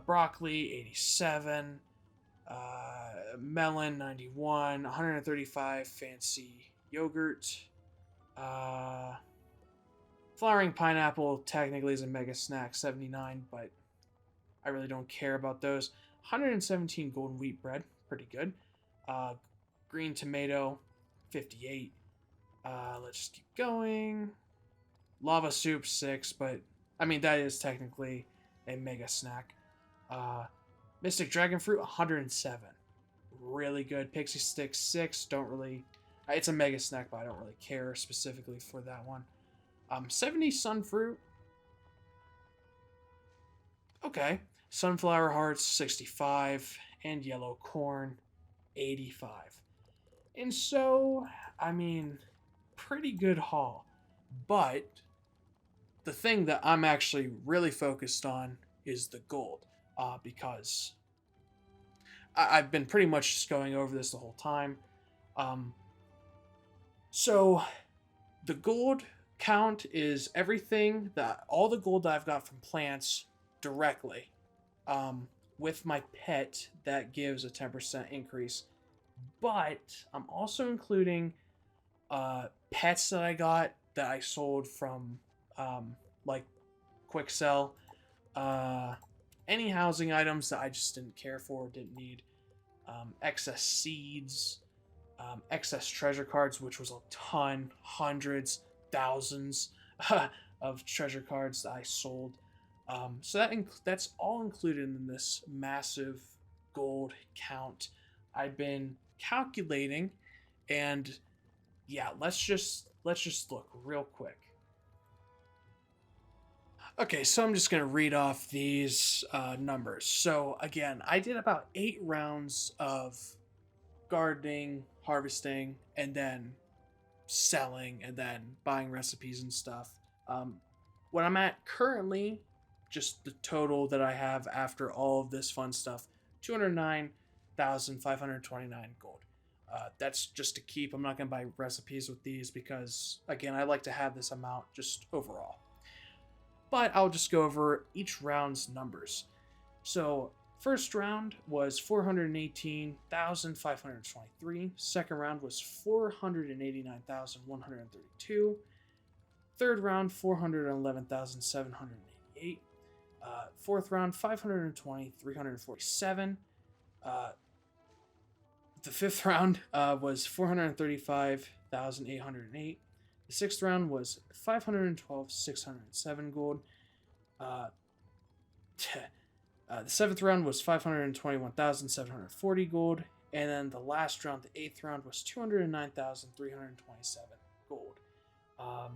Broccoli, 87. Melon 91, 135 fancy yogurt. Flowering pineapple technically is a mega snack, 79, but I really don't care about those. 117 golden wheat bread, pretty good. Green tomato 58. Let's just keep going. Lava soup 6, but I mean that is technically a mega snack. Mystic Dragon Fruit, 107. Really good. Pixie Stick, 6. Don't really... It's a mega snack, but I don't really care specifically for that one. 70 Sun Fruit. Okay. Sunflower Hearts, 65. And Yellow Corn, 85. And so, I mean, pretty good haul. But the thing that I'm actually really focused on is the gold. Because I've been pretty much just going over this the whole time. So the gold count is everything all the gold that I've got from plants directly. With my pet, that gives a 10% increase. But I'm also including pets that I got that I sold from like quick sell. Any housing items that I just didn't care for, didn't need. Excess seeds. Excess treasure cards, which was a ton. Hundreds, thousands of treasure cards that I sold. So that's all included in this massive gold count. I've been calculating, and yeah, let's just look real quick. Okay, so I'm just going to read off these numbers. So again, I did about 8 rounds of gardening, harvesting, and then selling, and then buying recipes and stuff. What I'm at currently, just the total that I have after all of this fun stuff, 209,529 gold. That's just to keep. I'm not going to buy recipes with these because, again, I like to have this amount just overall. But I'll just go over each round's numbers. So First round was 418,523. Second round was 489,132. Third round, 411,788. Fourth round, 520,347. The fifth round was 435,808. The sixth round was 512,607 gold. The seventh round was 521,740 gold. And then the last round, the eighth round, was 209,327 gold. I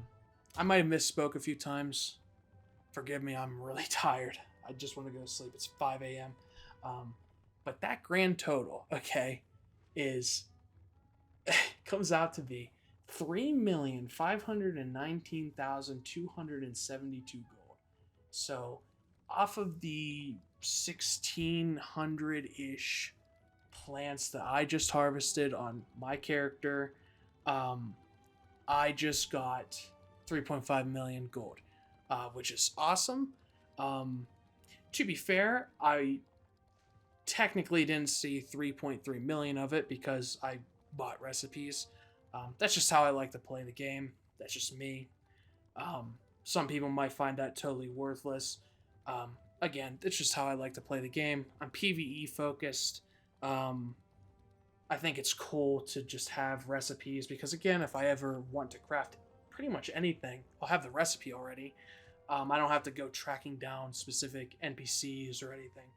might have misspoke a few times. Forgive me, I'm really tired. I just want to go to sleep. It's 5 a.m. But that grand total, okay, comes out to be 3,519,272 gold. So off of the 1,600-ish plants that I just harvested on my character, I just got 3.5 million gold, which is awesome. To be fair, I technically didn't see 3.3 million of it because I bought recipes. That's just how I like to play the game. That's just me. Some people might find that totally worthless. Again, it's just how I like to play the game. I'm PvE focused. I think it's cool to just have recipes because, again, if I ever want to craft pretty much anything, I'll have the recipe already. I don't have to go tracking down specific NPCs or anything.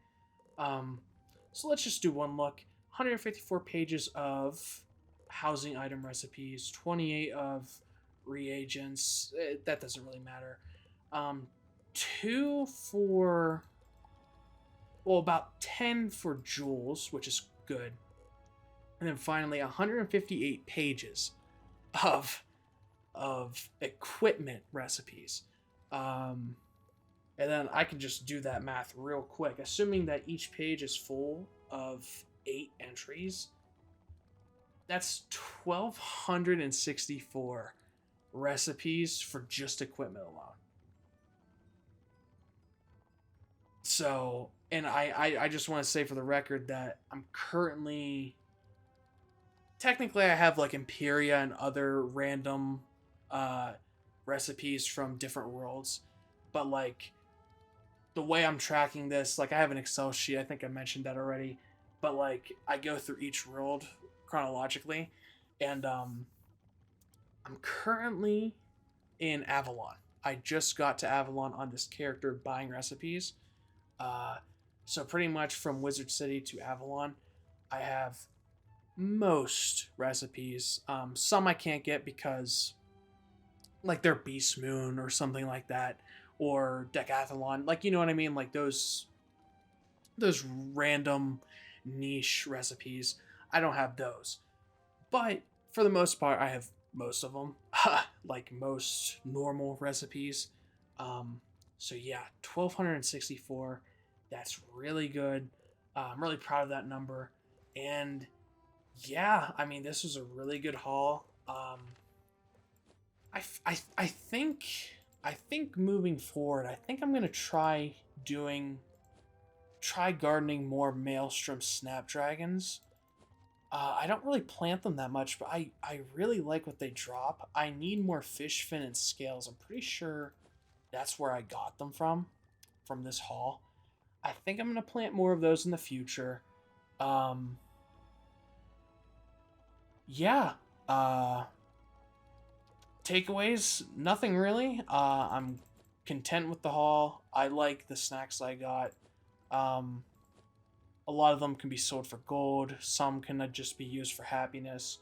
So let's just do one look. 154 pages of housing item recipes, 28 of reagents. That doesn't really matter. 2 for, well, about 10 for jewels, which is good. And then finally 158 pages of equipment recipes. And then I can just do that math real quick. Assuming that each page is full of 8 entries, that's 1,264 recipes for just equipment alone. So, and I just want to say for the record that I'm currently, technically I have like Imperia and other random recipes from different worlds, but like the way I'm tracking this, like I have an Excel sheet, I think I mentioned that already, but like I go through each world chronologically, and I'm currently in Avalon. I just got to Avalon on this character buying recipes. So pretty much from Wizard City to Avalon, I have most recipes. Some I can't get because like they're Beast Moon or something like that, or Decathlon, like, you know what I mean, like those random niche recipes. I don't have those, but for the most part I have most of them. Like most normal recipes. So yeah, 1,264. That's really good. I'm really proud of that number. And yeah, I mean, this was a really good haul. I think moving forward, I think I'm gonna try gardening more Maelstrom Snap Dragons. I don't really plant them that much, but I really like what they drop. I need more fish fin and scales. I'm pretty sure that's where I got them from this haul. I think I'm gonna plant more of those in the future. Yeah. Takeaways, nothing really. I'm content with the haul. I like the snacks I got. A lot of them can be sold for gold. Some can just be used for happiness.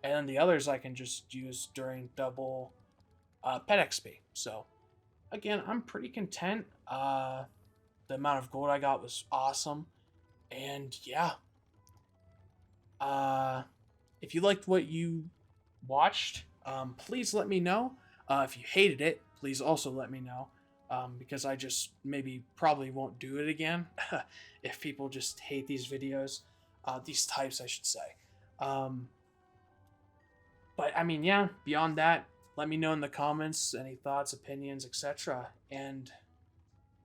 And then the others I can just use during double pet XP. So, again, I'm pretty content. The amount of gold I got was awesome. And yeah. If you liked what you watched, please let me know. If you hated it, please also let me know. Because I just probably won't do it again if people just hate these videos. These types, I should say. But I mean, yeah, beyond that, let me know in the comments any thoughts, opinions, etc. And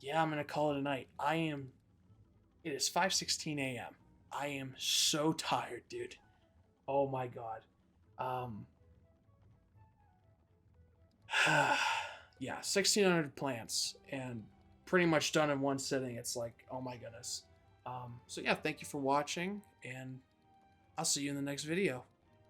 yeah, I'm going to call it a night. I am It is 5:16 a.m. I am so tired, dude. Oh my god. Yeah, 1,600 plants and pretty much done in one sitting. It's like, oh my goodness. So yeah, thank you for watching, and I'll see you in the next video.